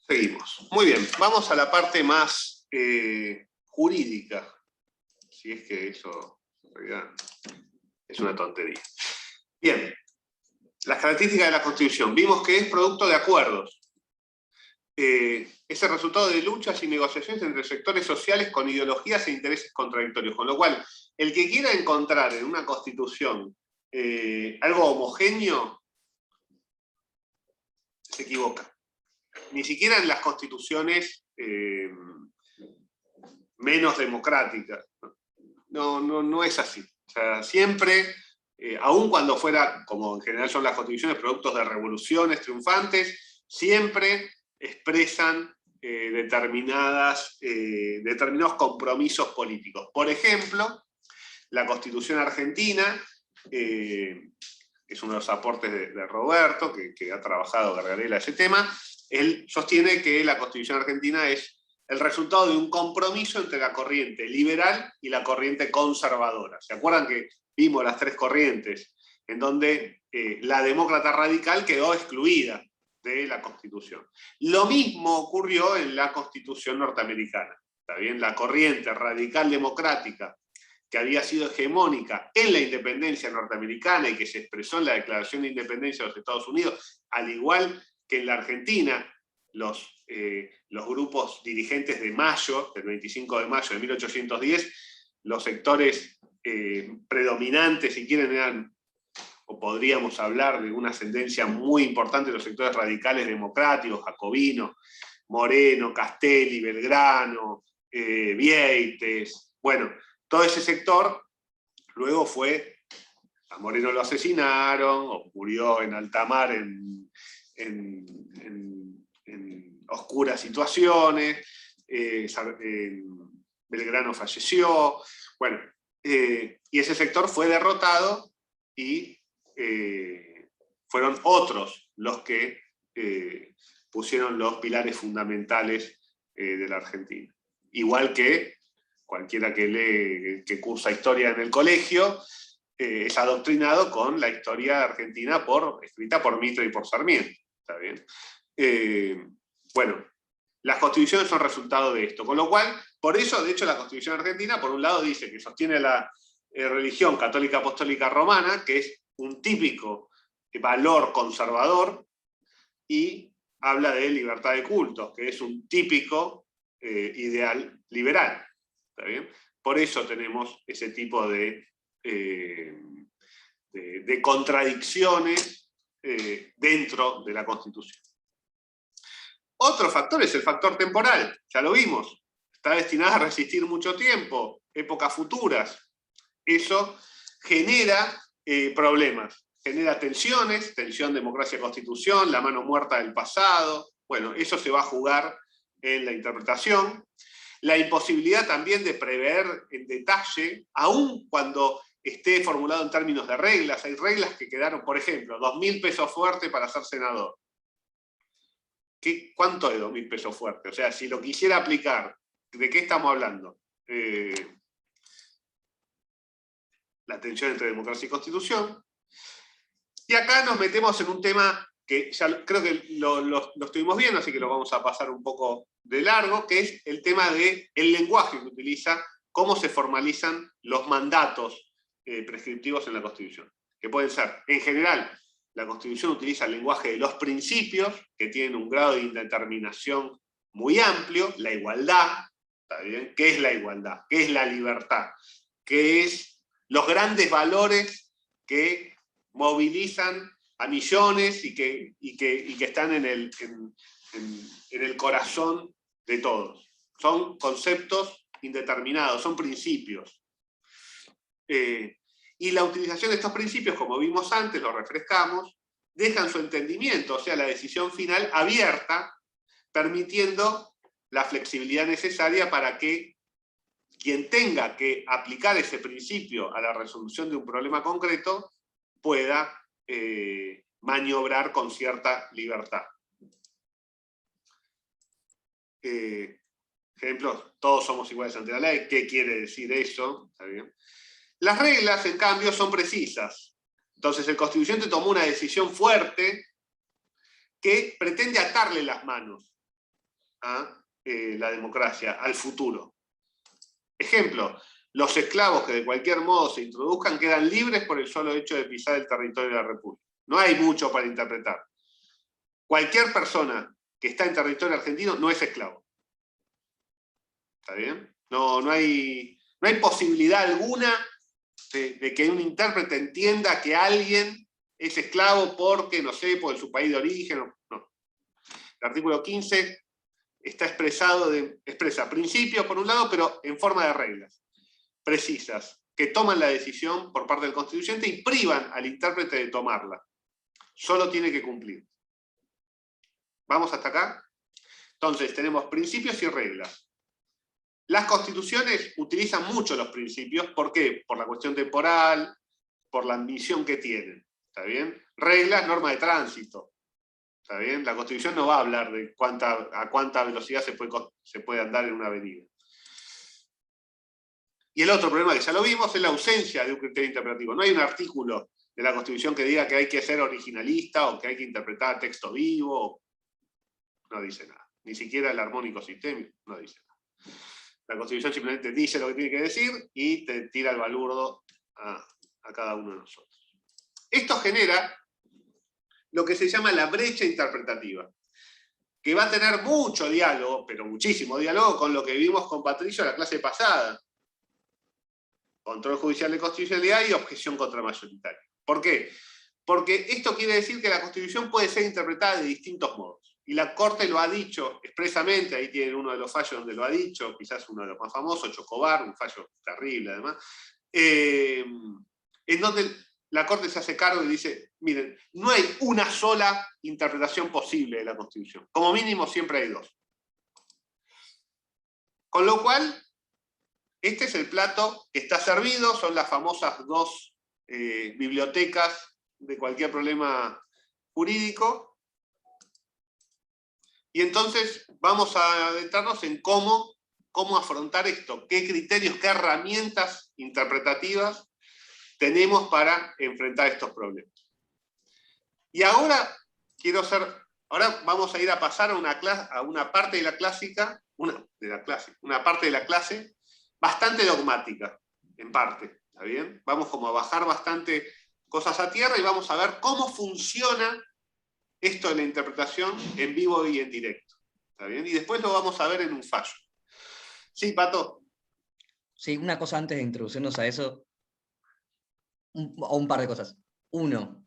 Seguimos. Muy bien, vamos a la parte más jurídica. Si es que eso en realidad es una tontería. Bien, las características de la Constitución. Vimos que es producto de acuerdos. Es el resultado de luchas y negociaciones entre sectores sociales con ideologías e intereses contradictorios. Con lo cual, el que quiera encontrar en una Constitución algo homogéneo, se equivoca. Ni siquiera en las constituciones menos democráticas. No es así. O sea, siempre, aun cuando fuera, como en general son las constituciones, productos de revoluciones triunfantes, siempre expresan determinados compromisos políticos. Por ejemplo, la Constitución argentina, es uno de los aportes de Roberto, que ha trabajado Gargarella ese tema. Él sostiene que la Constitución argentina es el resultado de un compromiso entre la corriente liberal y la corriente conservadora. ¿Se acuerdan que vimos las tres corrientes en donde la demócrata radical quedó excluida de la Constitución? Lo mismo ocurrió en la Constitución norteamericana. ¿Está bien? La corriente radical democrática, que había sido hegemónica en la independencia norteamericana y que se expresó en la Declaración de Independencia de los Estados Unidos, al igual que en la Argentina, los grupos dirigentes de Mayo, del 25 de mayo de 1810, los sectores predominantes, si quieren, eran, o podríamos hablar de una ascendencia muy importante de los sectores radicales democráticos, Jacobino, Moreno, Castelli, Belgrano, Vieites, bueno, todo ese sector luego fue, a Moreno lo asesinaron, o murió en alta mar en oscuras situaciones, Belgrano falleció, bueno, y ese sector fue derrotado y fueron otros los que pusieron los pilares fundamentales de la Argentina. Igual que cualquiera que lee, que cursa historia en el colegio, es adoctrinado con la historia argentina escrita por Mitre y por Sarmiento. ¿Está bien? Bueno, las constituciones son resultado de esto, con lo cual, por eso, de hecho, la Constitución argentina, por un lado, dice que sostiene la religión católica apostólica romana, que es un típico valor conservador, y habla de libertad de cultos, que es un típico ideal liberal. ¿Está bien? Por eso tenemos ese tipo de contradicciones dentro de la Constitución. Otro factor es el factor temporal, ya lo vimos. Está destinada a resistir mucho tiempo, épocas futuras. Eso genera problemas, genera tensiones, tensión democracia-constitución, la mano muerta del pasado. Bueno, eso se va a jugar en la interpretación. La imposibilidad también de prever en detalle, aun cuando esté formulado en términos de reglas. Hay reglas que quedaron, por ejemplo, 2.000 pesos fuertes para ser senador. ¿Cuánto es 2.000 pesos fuertes? O sea, si lo quisiera aplicar, ¿de qué estamos hablando? La tensión entre democracia y constitución. Y acá nos metemos en un tema que ya creo que lo estuvimos viendo, así que lo vamos a pasar un poco de largo, que es el tema del lenguaje que utiliza, cómo se formalizan los mandatos prescriptivos en la Constitución. Que pueden ser, en general, la Constitución utiliza el lenguaje de los principios, que tienen un grado de indeterminación muy amplio, la igualdad, ¿está bien? ¿Qué es la igualdad? ¿Qué es la libertad? ¿Qué es los grandes valores que movilizan a millones y que están en el corazón de todos? Son conceptos indeterminados, son principios. Y la utilización de estos principios, como vimos antes, lo refrescamos, dejan su entendimiento, o sea, la decisión final abierta, permitiendo la flexibilidad necesaria para que quien tenga que aplicar ese principio a la resolución de un problema concreto pueda maniobrar con cierta libertad. Ejemplo, todos somos iguales ante la ley. ¿Qué quiere decir eso? ¿Está bien? Las reglas, en cambio, son precisas. Entonces, el constituyente tomó una decisión fuerte que pretende atarle las manos a la democracia, al futuro. Ejemplo, los esclavos que de cualquier modo se introduzcan quedan libres por el solo hecho de pisar el territorio de la República. No hay mucho para interpretar. Cualquier persona que está en territorio argentino no es esclavo. ¿Está bien? No hay posibilidad alguna de que un intérprete entienda que alguien es esclavo porque, no sé, por su país de origen. No. El artículo 15 está expresa principios por un lado, pero en forma de reglas precisas, que toman la decisión por parte del constituyente y privan al intérprete de tomarla. Solo tiene que cumplir. ¿Vamos hasta acá? Entonces, tenemos principios y reglas. Las constituciones utilizan mucho los principios. ¿Por qué? Por la cuestión temporal, por la ambición que tienen. ¿Está bien? Reglas, norma de tránsito. ¿Está bien? La Constitución no va a hablar de a cuánta velocidad se puede andar en una avenida. Y el otro problema que ya lo vimos es la ausencia de un criterio interpretativo. No hay un artículo de la Constitución que diga que hay que ser originalista o que hay que interpretar texto vivo. No dice nada. Ni siquiera el armónico sistémico no dice nada. La Constitución simplemente dice lo que tiene que decir y te tira el balurdo a cada uno de nosotros. Esto genera lo que se llama la brecha interpretativa, que va a tener mucho diálogo, pero muchísimo diálogo, con lo que vimos con Patricio en la clase pasada. Control judicial de constitucionalidad y objeción contramayoritaria. ¿Por qué? Porque esto quiere decir que la Constitución puede ser interpretada de distintos modos. Y la Corte lo ha dicho expresamente, ahí tienen uno de los fallos donde lo ha dicho, quizás uno de los más famosos, Chocobar, un fallo terrible además, en donde la Corte se hace cargo y dice, miren, no hay una sola interpretación posible de la Constitución. Como mínimo siempre hay dos. Con lo cual, este es el plato que está servido, son las famosas dos bibliotecas de cualquier problema jurídico. Y entonces vamos a adentrarnos en cómo afrontar esto, qué criterios, qué herramientas interpretativas tenemos para enfrentar estos problemas. Y ahora vamos a ir a pasar a una parte de la clásica, una parte de la clase bastante dogmática, en parte, ¿está bien? Vamos como a bajar bastante cosas a tierra y vamos a ver cómo funciona esto de la interpretación en vivo y en directo, ¿está bien? Y después lo vamos a ver en un fallo. Sí, Pato. Sí, una cosa antes de introducirnos a eso, o un par de cosas. Uno,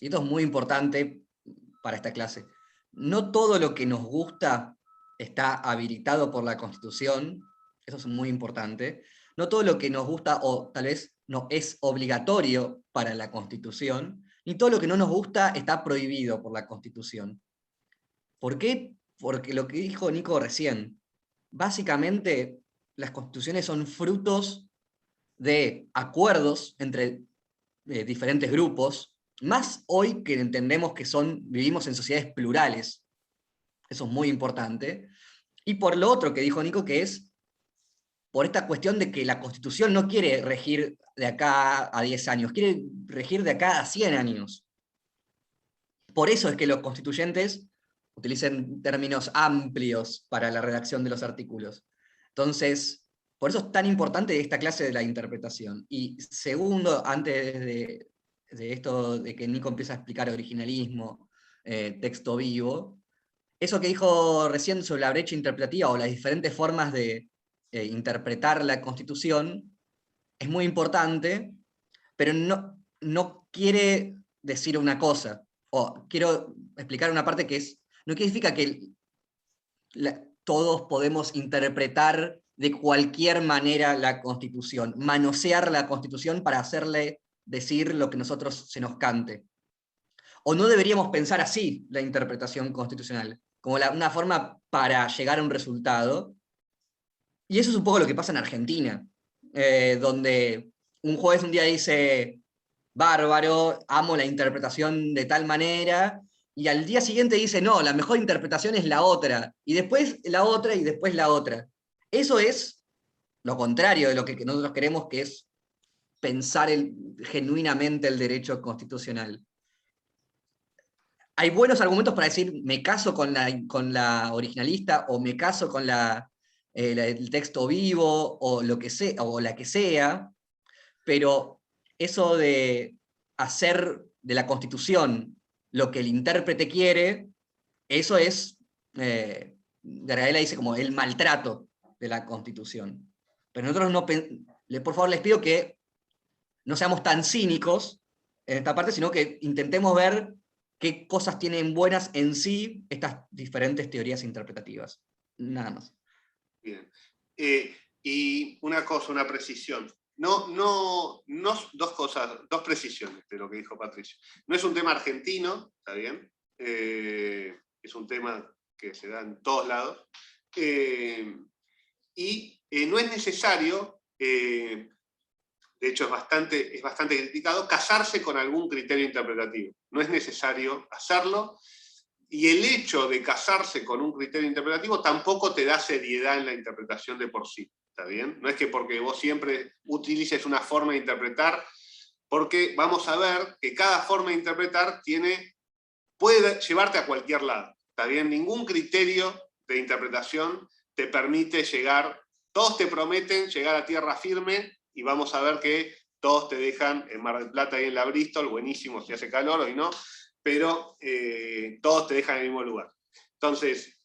y esto es muy importante para esta clase, no todo lo que nos gusta está habilitado por la Constitución, eso es muy importante. No todo lo que nos gusta o tal vez no es obligatorio para la Constitución, ni todo lo que no nos gusta está prohibido por la Constitución. ¿Por qué? Porque lo que dijo Nico recién, básicamente las constituciones son frutos de acuerdos entre diferentes grupos, más hoy que entendemos que vivimos en sociedades plurales, eso es muy importante, y por lo otro que dijo Nico, que es por esta cuestión de que la Constitución no quiere regir de acá a 10 años, quiere regir de acá a 100 años. Por eso es que los constituyentes utilizan términos amplios para la redacción de los artículos. Entonces, por eso es tan importante esta clase de la interpretación. Y segundo, antes de esto de que Nico empieza a explicar originalismo, texto vivo, eso que dijo recién sobre la brecha interpretativa o las diferentes formas de interpretar la Constitución es muy importante, pero no quiere decir una cosa. O quiero explicar una parte que es, no significa que todos podemos interpretar de cualquier manera la Constitución, manosear la Constitución para hacerle decir lo que nosotros se nos cante. O no deberíamos pensar así la interpretación constitucional, como una forma para llegar a un resultado. Y eso es un poco lo que pasa en Argentina, donde un juez un día dice, bárbaro, amo la interpretación de tal manera, y al día siguiente dice, no, la mejor interpretación es la otra, y después la otra, y después la otra. Eso es lo contrario de lo que nosotros queremos, que es pensar genuinamente el derecho constitucional. hay buenos argumentos para decir, me caso con la originalista, o me caso con el texto vivo, o lo que sea, o la que sea, pero eso de hacer de la Constitución lo que el intérprete quiere, eso es, Gardella dice como el maltrato de la Constitución. Pero nosotros no, por favor les pido que no seamos tan cínicos en esta parte, sino que intentemos ver qué cosas tienen buenas en sí estas diferentes teorías interpretativas. Nada más. Bien. Y una cosa, una precisión. Dos cosas, dos precisiones de lo que dijo Patricio. No es un tema argentino, ¿está bien? Es un tema que se da en todos lados. Y no es necesario, de hecho es bastante criticado, casarse con algún criterio interpretativo. No es necesario hacerlo. Y el hecho de casarse con un criterio interpretativo tampoco te da seriedad en la interpretación de por sí, ¿está bien? No es que porque vos siempre utilices una forma de interpretar, porque vamos a ver que cada forma de interpretar puede llevarte a cualquier lado, ¿está bien? Ningún criterio de interpretación te permite llegar, todos te prometen llegar a tierra firme, y vamos a ver que todos te dejan en Mar del Plata y en la Bristol, buenísimo si hace calor, hoy no, pero todos te dejan en el mismo lugar. Entonces,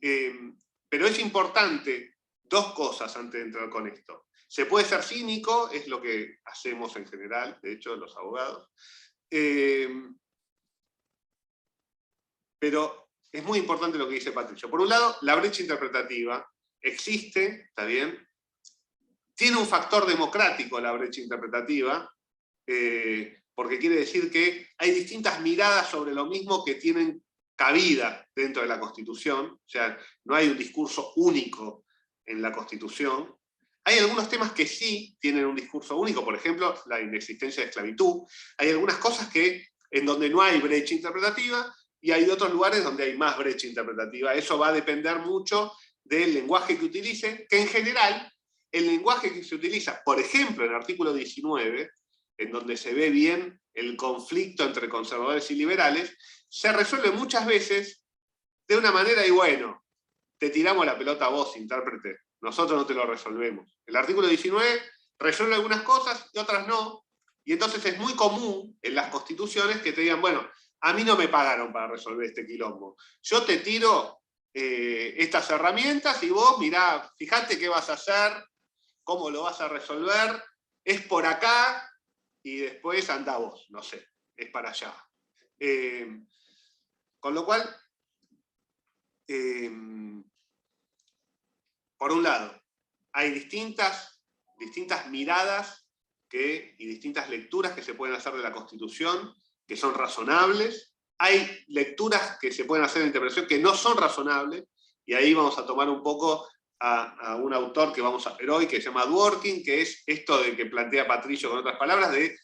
pero es importante dos cosas antes de entrar con esto. Se puede ser cínico, es lo que hacemos en general, de hecho, los abogados, pero es muy importante lo que dice Patricio. Por un lado, la brecha interpretativa existe, ¿está bien? Tiene un factor democrático la brecha interpretativa, porque quiere decir que hay distintas miradas sobre lo mismo que tienen cabida dentro de la Constitución, o sea, no hay un discurso único en la Constitución. Hay algunos temas que sí tienen un discurso único, por ejemplo, la inexistencia de esclavitud. Hay algunas cosas en donde no hay brecha interpretativa, y hay otros lugares donde hay más brecha interpretativa. Eso va a depender mucho del lenguaje que utilicen, que en general, el lenguaje que se utiliza, por ejemplo, en el artículo 19, en donde se ve bien el conflicto entre conservadores y liberales, se resuelve muchas veces de una manera y bueno, te tiramos la pelota a vos, intérprete, nosotros no te lo resolvemos. El artículo 19 resuelve algunas cosas y otras no, y entonces es muy común en las constituciones que te digan, bueno, a mí no me pagaron para resolver este quilombo, yo te tiro estas herramientas y vos mirá, fíjate qué vas a hacer, cómo lo vas a resolver, es por acá, y después anda vos, no sé, es para allá. Con lo cual, por un lado, hay distintas miradas y distintas lecturas que se pueden hacer de la Constitución, que son razonables. Hay lecturas que se pueden hacer de interpretación que no son razonables, y ahí vamos a tomar un poco a un autor que vamos a ver hoy, que se llama Dworkin, que es esto de que plantea Patricio con otras palabras, de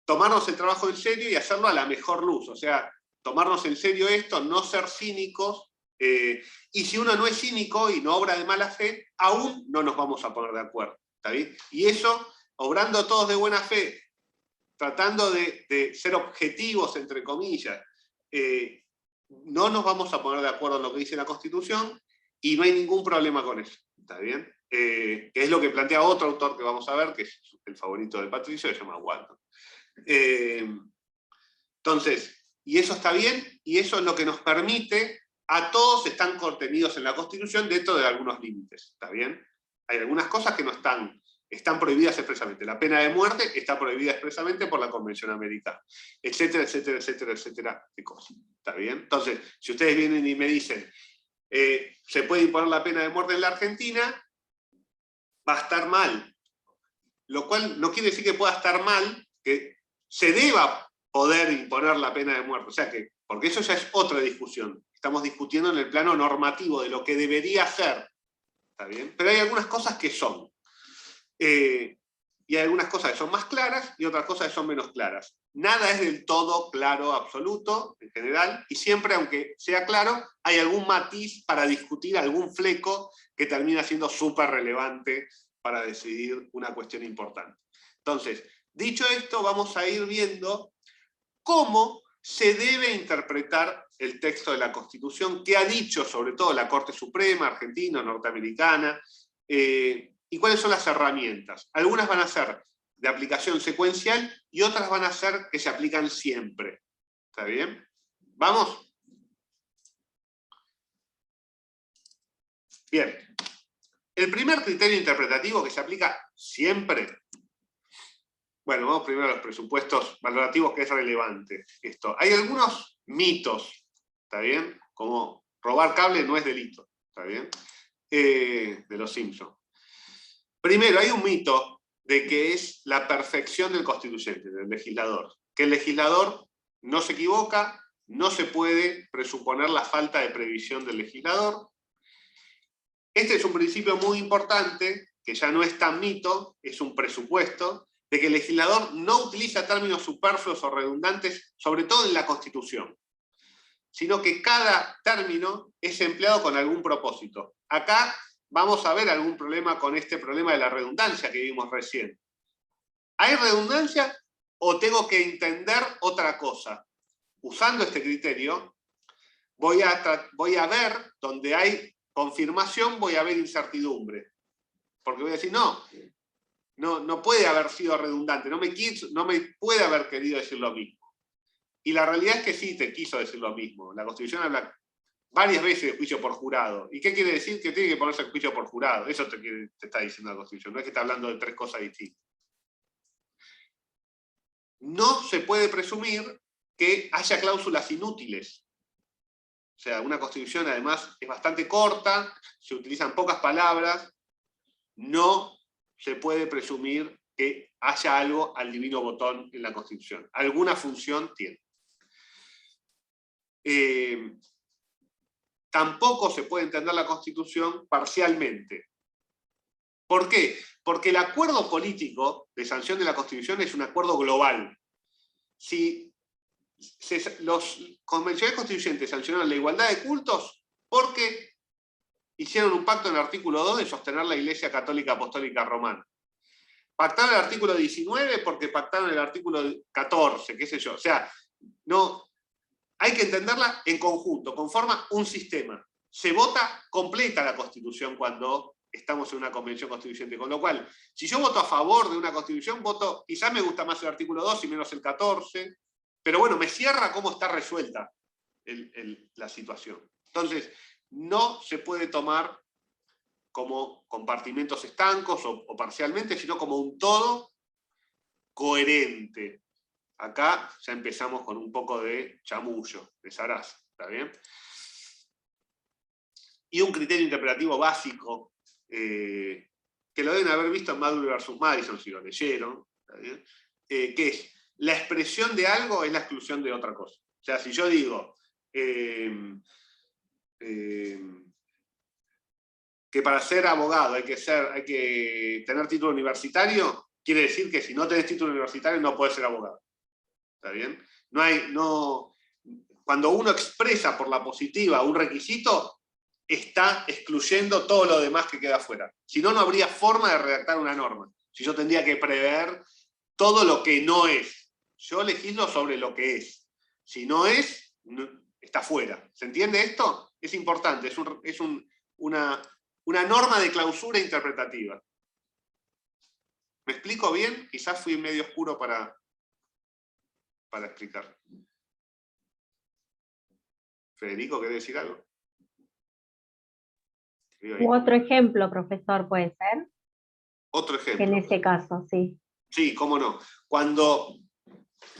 tomarnos el trabajo en serio y hacerlo a la mejor luz. O sea, tomarnos en serio esto, no ser cínicos, y si uno no es cínico y no obra de mala fe, aún no nos vamos a poner de acuerdo, ¿está bien? Y eso, obrando todos de buena fe, tratando de ser objetivos, entre comillas, no nos vamos a poner de acuerdo en lo que dice la Constitución, y no hay ningún problema con eso, ¿está bien? Que es lo que plantea otro autor que vamos a ver, que es el favorito de Patricio, que se llama Walton. Entonces, y eso está bien, y eso es lo que nos permite, a todos están contenidos en la Constitución dentro de algunos límites, ¿está bien? Hay algunas cosas que no están prohibidas expresamente. La pena de muerte está prohibida expresamente por la Convención Americana, etcétera, etcétera, etcétera, etcétera, de cosas, ¿está bien? Entonces, si ustedes vienen y me dicen, se puede imponer la pena de muerte en la Argentina, va a estar mal. Lo cual no quiere decir que pueda estar mal, que se deba poder imponer la pena de muerte. O sea que, porque eso ya es otra discusión. Estamos discutiendo en el plano normativo de lo que debería ser. ¿Está bien? Pero hay algunas cosas que son. Y hay algunas cosas que son más claras y otras cosas que son menos claras. Nada es del todo claro, absoluto, en general, y siempre, aunque sea claro, hay algún matiz para discutir, algún fleco que termina siendo súper relevante para decidir una cuestión importante. Entonces, dicho esto, vamos a ir viendo cómo se debe interpretar el texto de la Constitución, que ha dicho sobre todo la Corte Suprema, argentina, norteamericana, y cuáles son las herramientas. Algunas van a ser de aplicación secuencial y otras van a ser que se aplican siempre. ¿Está bien? ¿Vamos? Bien. El primer criterio interpretativo que se aplica siempre. Bueno, vamos primero a los presupuestos valorativos, que es relevante esto. Hay algunos mitos, ¿está bien? Como robar cable no es delito, ¿está bien? De los Simpsons. Primero, hay un mito de que es la perfección del constituyente, del legislador. Que el legislador no se equivoca, no se puede presuponer la falta de previsión del legislador. Este es un principio muy importante, que ya no es tan mito, es un presupuesto, de que el legislador no utiliza términos superfluos o redundantes, sobre todo en la Constitución, sino que cada término es empleado con algún propósito. Acá vamos a ver algún problema con este problema de la redundancia que vimos recién. ¿Hay redundancia o tengo que entender otra cosa? Usando este criterio, voy a ver donde hay confirmación, voy a ver incertidumbre. Porque voy a decir, no puede haber sido redundante, no me puede haber querido decir lo mismo. Y la realidad es que sí te quiso decir lo mismo. La Constitución habla varias veces de juicio por jurado. ¿Y qué quiere decir? Que tiene que ponerse el juicio por jurado. Eso te está diciendo la Constitución. No es que está hablando de tres cosas distintas. No se puede presumir que haya cláusulas inútiles. O sea, una Constitución además es bastante corta, se utilizan pocas palabras, no se puede presumir que haya algo al divino botón en la Constitución. Alguna función tiene. Tampoco se puede entender la Constitución parcialmente. ¿Por qué? Porque el acuerdo político de sanción de la Constitución es un acuerdo global. Si los convencionales constituyentes sancionaron la igualdad de cultos, porque hicieron un pacto en el artículo 2 de sostener la Iglesia Católica Apostólica Romana. Pactaron el artículo 19 porque pactaron el artículo 14, qué sé yo. O sea, no, hay que entenderla en conjunto, conforma un sistema. Se vota completa la Constitución cuando estamos en una convención constituyente. Con lo cual, si yo voto a favor de una Constitución, quizás me gusta más el artículo 2 y menos el 14, pero bueno, me cierra cómo está resuelta la situación. Entonces, no se puede tomar como compartimentos estancos o parcialmente, sino como un todo coherente. Acá ya empezamos con un poco de chamullo, de zaraza, ¿está bien? Y un criterio interpretativo básico, que lo deben haber visto en Maduro versus Madison, si lo leyeron, ¿está bien? Que es, la expresión de algo es la exclusión de otra cosa. O sea, si yo digo que para ser abogado hay que tener título universitario, quiere decir que si no tenés título universitario no podés ser abogado. ¿Está bien? Cuando uno expresa por la positiva un requisito, está excluyendo todo lo demás que queda afuera. Si no, no habría forma de redactar una norma. Si yo tendría que prever todo lo que no es. Yo legislo sobre lo que es. Si no es, está fuera. ¿Se entiende esto? Es importante, es una norma de clausura interpretativa. ¿Me explico bien? Quizás fui medio oscuro para explicar. Federico, ¿querés decir algo? Otro ejemplo, profesor, ¿puede ser? Otro ejemplo. En ese caso, sí. Sí, cómo no. Cuando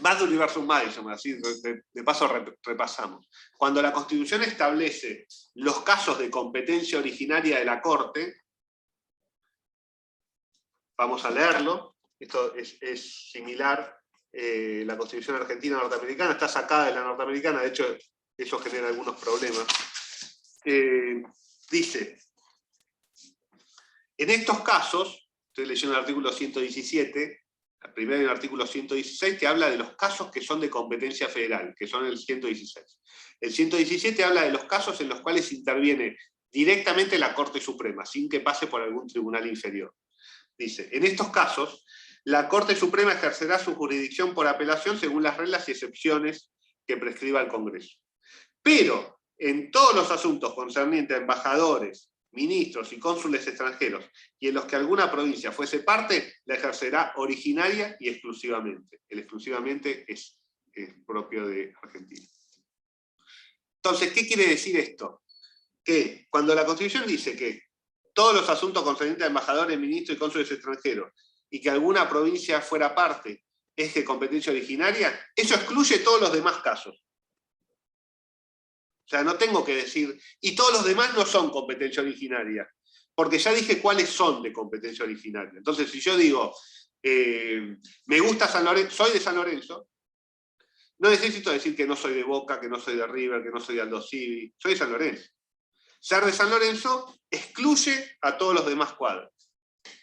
Maduro versus Madison, así de paso repasamos. Cuando la Constitución establece los casos de competencia originaria de la Corte, vamos a leerlo, esto es similar, la Constitución argentina norteamericana, está sacada de la norteamericana, de hecho eso genera algunos problemas. Dice, en estos casos, estoy leyendo el artículo 117, primero el artículo 116, que habla de los casos que son de competencia federal, que son el 116. El 117 habla de los casos en los cuales interviene directamente la Corte Suprema, sin que pase por algún tribunal inferior. Dice, en estos casos, la Corte Suprema ejercerá su jurisdicción por apelación según las reglas y excepciones que prescriba el Congreso. Pero en todos los asuntos concernientes a embajadores, ministros y cónsules extranjeros, y en los que alguna provincia fuese parte, la ejercerá originaria y exclusivamente. El exclusivamente es propio de Argentina. Entonces, ¿qué quiere decir esto? Que cuando la Constitución dice que todos los asuntos concernientes a embajadores, ministros y cónsules extranjeros, y que alguna provincia fuera parte, es de competencia originaria, eso excluye todos los demás casos. O sea, no tengo que decir, y todos los demás no son competencia originaria, porque ya dije cuáles son de competencia originaria. Entonces, si yo digo, me gusta San Lorenzo, soy de San Lorenzo, no necesito decir que no soy de Boca, que no soy de River, que no soy de Aldo Civi, soy de San Lorenzo. Ser de San Lorenzo excluye a todos los demás cuadros.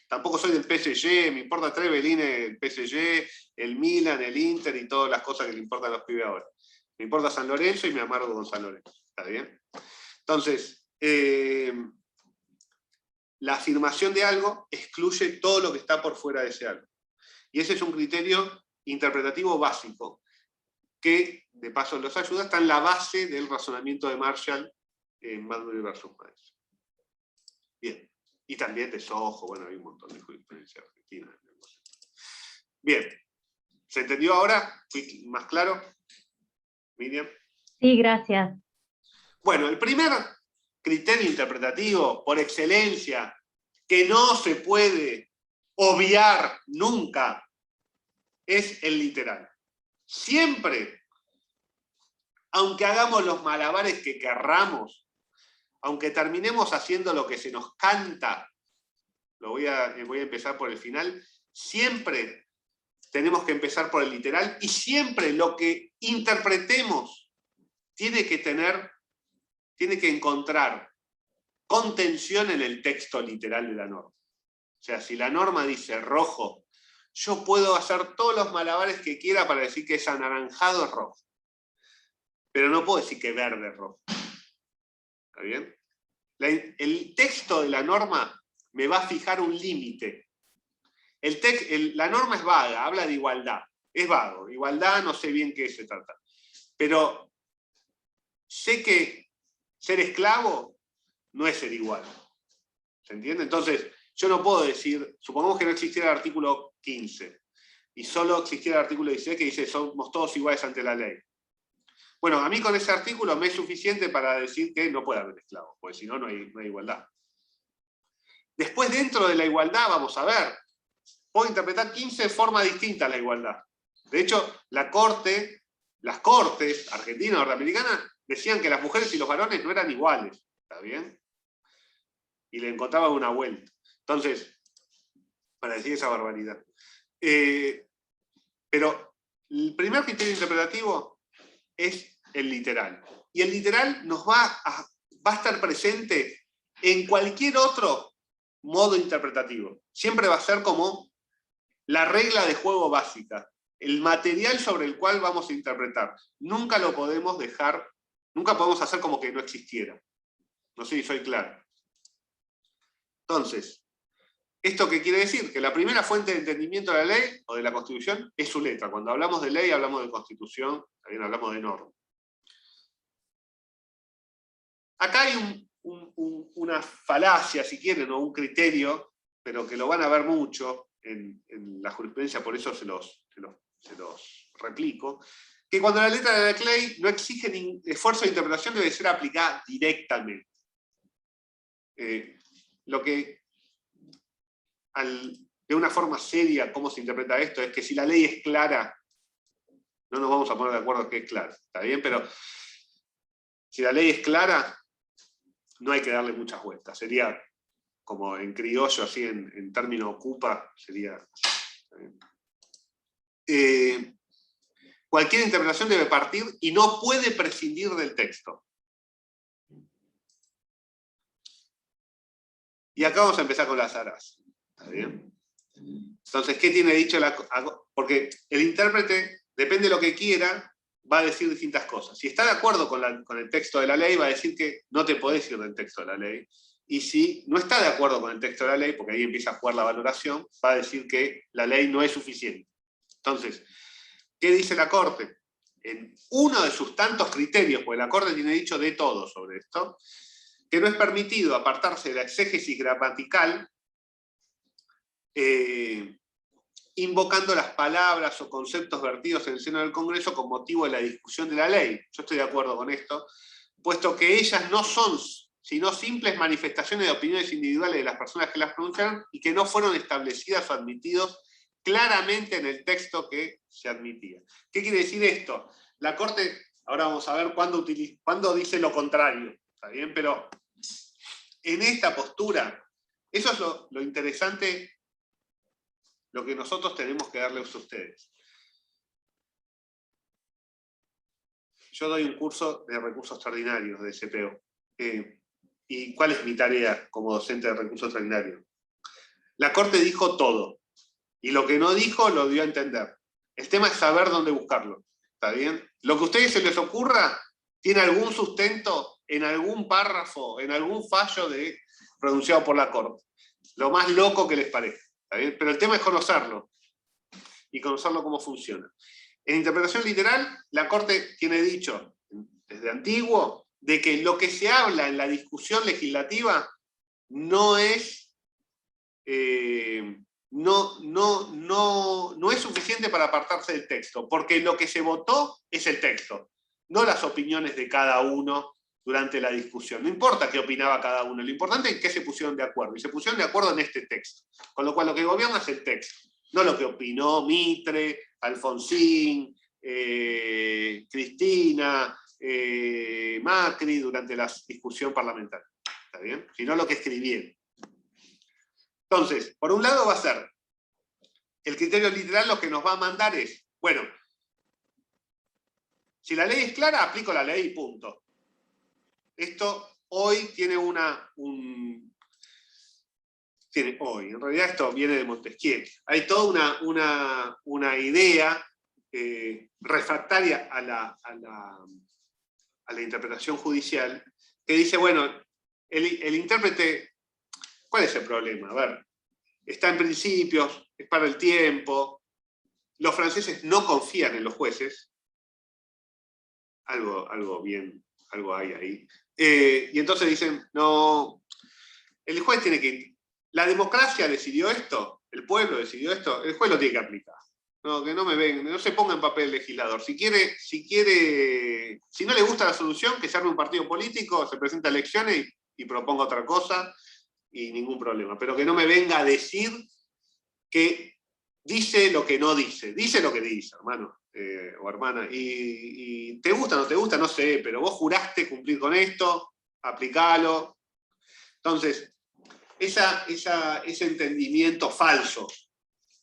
Tampoco soy del PSG, me importa tres belines el PSG, el Milan, el Inter y todas las cosas que le importan a los pibes ahora. Me importa San Lorenzo y me amargo con San Lorenzo. ¿Está bien? Entonces, la afirmación de algo excluye todo lo que está por fuera de ese algo. Y ese es un criterio interpretativo básico, que, de paso los ayuda, está en la base del razonamiento de Marshall en Marbury versus Madison. Bien. Y también de Soho, bueno, hay un montón de jurisprudencia argentina. Bien. ¿Se entendió ahora? ¿Fui más claro? Miriam. Sí, gracias. Bueno, el primer criterio interpretativo, por excelencia, que no se puede obviar nunca, es el literal. Siempre, aunque hagamos los malabares que querramos, aunque terminemos haciendo lo que se nos canta, voy a empezar por el final, siempre tenemos que empezar por el literal, y siempre lo que interpretemos tiene que encontrar contención en el texto literal de la norma. O sea, si la norma dice rojo, yo puedo hacer todos los malabares que quiera para decir que es anaranjado es rojo. Pero no puedo decir que verde es rojo. ¿Está bien? El texto de la norma me va a fijar un límite. La norma es vaga, habla de igualdad. Es vago, igualdad no sé bien qué se trata. Pero sé que ser esclavo no es ser igual. ¿Se entiende? Entonces, yo no puedo decir, supongamos que no existiera el artículo 15, y solo existiera el artículo 16 que dice somos todos iguales ante la ley. Bueno, a mí con ese artículo me es suficiente para decir que no puede haber esclavos, porque si no, no hay igualdad. Después, dentro de la igualdad, vamos a ver, puedo interpretar 15 de forma distinta la igualdad. De hecho, las cortes argentinas o norteamericanas decían que las mujeres y los varones no eran iguales. ¿Está bien? Y le encontraban una vuelta. Entonces, para decir esa barbaridad. Pero el primer criterio interpretativo es el literal. Y el literal nos va a estar presente en cualquier otro modo interpretativo. Siempre va a ser como la regla de juego básica, el material sobre el cual vamos a interpretar. Nunca lo podemos dejar, nunca podemos hacer como que no existiera. No sé si soy claro. Entonces, ¿esto qué quiere decir? Que la primera fuente de entendimiento de la ley o de la Constitución es su letra. Cuando hablamos de ley, hablamos de Constitución, también hablamos de norma. Acá hay una falacia, si quieren, o un criterio, pero que lo van a ver mucho en la jurisprudencia, por eso se los replico, que cuando la letra de la ley no exige ningún esfuerzo de interpretación, debe ser aplicada directamente. Lo que, de una forma seria, cómo se interpreta esto, es que si la ley es clara, no nos vamos a poner de acuerdo que es clara, ¿está bien? Pero si la ley es clara, no hay que darle muchas vueltas. Sería como en criollo, así en término ocupa, sería... cualquier interpretación debe partir y no puede prescindir del texto. Y acá vamos a empezar con las aras. ¿Está bien? Entonces, ¿qué tiene dicho la...? Porque el intérprete, depende de lo que quiera, va a decir distintas cosas. Si está de acuerdo con el texto de la ley, va a decir que no te podés ir del texto de la ley. Y si no está de acuerdo con el texto de la ley, porque ahí empieza a jugar la valoración, va a decir que la ley no es suficiente. Entonces, ¿qué dice la Corte? en uno de sus tantos criterios, porque la Corte tiene dicho de todo sobre esto, que no es permitido apartarse de la exégesis gramatical invocando las palabras o conceptos vertidos en el seno del Congreso con motivo de la discusión de la ley. Yo estoy de acuerdo con esto, puesto que ellas no son sino simples manifestaciones de opiniones individuales de las personas que las pronunciaron y que no fueron establecidas o admitidos claramente en el texto que se admitía. ¿Qué quiere decir esto? La Corte, ahora vamos a ver cuándo dice lo contrario, ¿está bien? Pero en esta postura, eso es lo interesante, lo que nosotros tenemos que darles a ustedes. Yo doy un curso de recursos extraordinarios de CPO. ¿Y cuál es mi tarea como docente de recursos extraordinarios? La Corte dijo todo, y lo que no dijo lo dio a entender. El tema es saber dónde buscarlo, ¿está bien? Lo que a ustedes se les ocurra tiene algún sustento en algún párrafo, en algún fallo pronunciado por la Corte. Lo más loco que les parezca, ¿está bien? Pero el tema es conocerlo, y conocerlo cómo funciona. En interpretación literal, la Corte tiene dicho, desde antiguo, de que lo que se habla en la discusión legislativa no es, no es suficiente para apartarse del texto, porque lo que se votó es el texto, no las opiniones de cada uno durante la discusión. No importa qué opinaba cada uno, lo importante es que se pusieron de acuerdo, y se pusieron de acuerdo en este texto. Con lo cual lo que gobierna es el texto, no lo que opinó Mitre, Alfonsín, Cristina, Macri durante la discusión parlamentaria, ¿está bien? Sino lo que escribieron. Entonces, por un lado va a ser, el criterio literal lo que nos va a mandar es, bueno, si la ley es clara, aplico la ley y punto. Esto hoy tiene en realidad esto viene de Montesquieu. Hay toda una idea refractaria a la interpretación judicial que dice, bueno, el intérprete, ¿cuál es el problema? A ver, está en principios, es para el tiempo, los franceses no confían en los jueces, algo hay ahí, y entonces dicen, no, el juez tiene que, la democracia decidió esto, el pueblo decidió esto, el juez lo tiene que aplicar. No, que no me vengan, no se ponga en papel legislador. Si no le gusta la solución, que se arme un partido político, se presenta a elecciones y proponga otra cosa, y ningún problema. Pero que no me venga a decir que dice lo que no dice. Dice lo que dice, hermano o hermana. Y te gusta o no te gusta, no sé, pero vos juraste cumplir con esto, aplicalo. Entonces, ese entendimiento falso,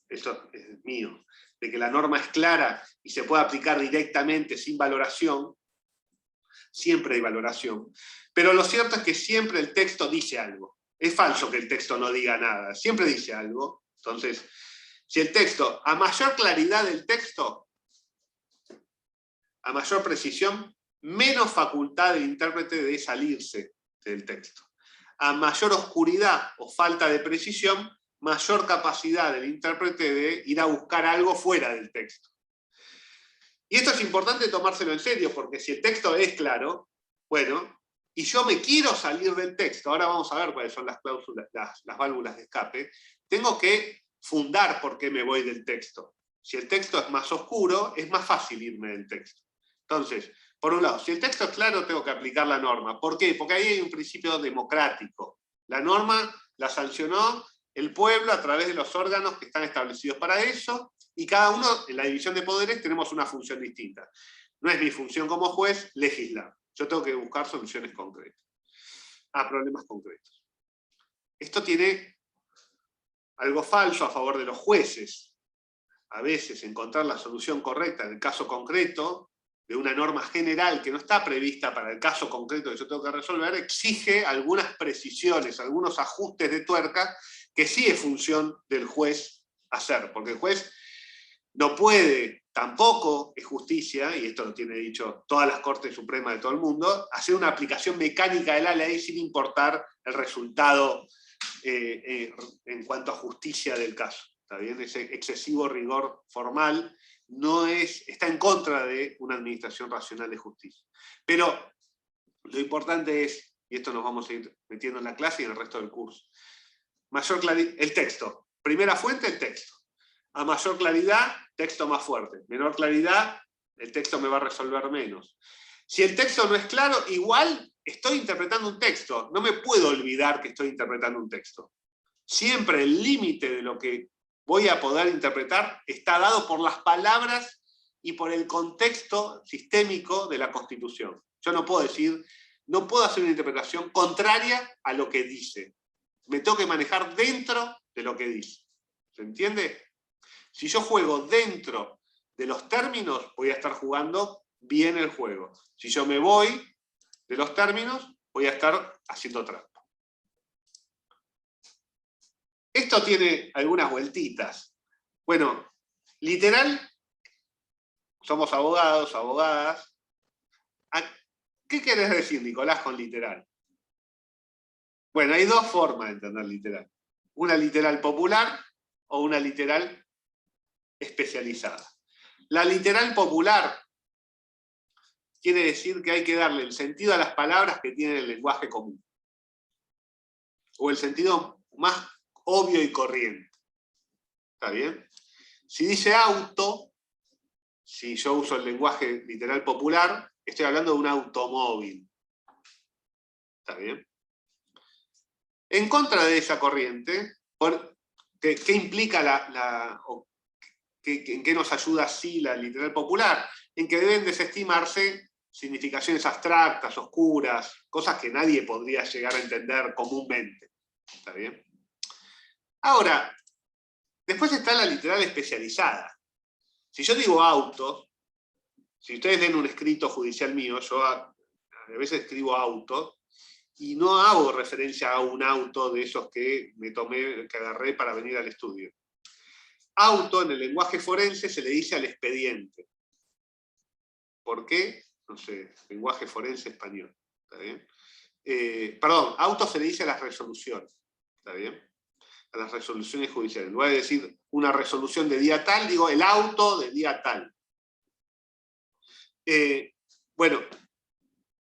esto es mío, de que la norma es clara y se puede aplicar directamente sin valoración, siempre hay valoración. Pero lo cierto es que siempre el texto dice algo. Es falso que el texto no diga nada, siempre dice algo. Entonces, si el texto, a mayor claridad del texto, a mayor precisión, menos facultad del intérprete de salirse del texto. A mayor oscuridad o falta de precisión, mayor capacidad del intérprete de ir a buscar algo fuera del texto. Y esto es importante tomárselo en serio, porque si el texto es claro, bueno, y yo me quiero salir del texto, ahora vamos a ver cuáles son las cláusulas, las válvulas de escape, tengo que fundar por qué me voy del texto. Si el texto es más oscuro, es más fácil irme del texto. Entonces, por un lado, si el texto es claro, tengo que aplicar la norma. ¿Por qué? Porque ahí hay un principio democrático. La norma la sancionó el pueblo a través de los órganos que están establecidos para eso, y cada uno, en la división de poderes, tenemos una función distinta. No es mi función como juez legislar. Yo tengo que buscar soluciones concretas a problemas concretos. Esto tiene algo falso a favor de los jueces. A veces encontrar la solución correcta en el caso concreto de una norma general que no está prevista para el caso concreto que yo tengo que resolver, exige algunas precisiones, algunos ajustes de tuerca que sí es función del juez hacer, porque el juez no puede, tampoco es justicia, y esto lo tiene dicho todas las Cortes Supremas de todo el mundo, hacer una aplicación mecánica de la ley sin importar el resultado en cuanto a justicia del caso. ¿Está bien? Ese excesivo rigor formal está en contra de una administración racional de justicia. Pero lo importante es, y esto nos vamos a ir metiendo en la clase y en el resto del curso, mayor claridad, el texto. Primera fuente, el texto. A mayor claridad, texto más fuerte. Menor claridad, el texto me va a resolver menos. Si el texto no es claro, igual estoy interpretando un texto. No me puedo olvidar que estoy interpretando un texto. Siempre el límite de lo que voy a poder interpretar está dado por las palabras y por el contexto sistémico de la Constitución. Yo no puedo decir, no puedo hacer una interpretación contraria a lo que dice. Me tengo que manejar dentro de lo que dice. ¿Se entiende? Si yo juego dentro de los términos, voy a estar jugando bien el juego. Si yo me voy de los términos, voy a estar haciendo trampa. Esto tiene algunas vueltitas. Bueno, literal, somos abogados, abogadas. ¿Qué querés decir, Nicolás, con literal? Bueno, hay dos formas de entender literal. Una literal popular o una literal especializada. La literal popular quiere decir que hay que darle el sentido a las palabras que tiene el lenguaje común. O el sentido más obvio y corriente. ¿Está bien? Si dice auto, si yo uso el lenguaje literal popular, estoy hablando de un automóvil. ¿Está bien? En contra de esa corriente, ¿qué implica en qué nos ayuda así la literal popular? En que deben desestimarse significaciones abstractas, oscuras, cosas que nadie podría llegar a entender comúnmente. ¿Está bien? Ahora, después está la literal especializada. Si yo digo auto, si ustedes leen un escrito judicial mío, yo a veces escribo auto, y no hago referencia a un auto de esos que me tomé, que agarré para venir al estudio. Auto, en el lenguaje forense, se le dice al expediente. ¿Por qué? No sé, lenguaje forense español. ¿Está bien? Perdón, auto se le dice a las resoluciones. ¿Está bien? A las resoluciones judiciales. En lugar de decir una resolución de día tal, digo el auto de día tal. Bueno,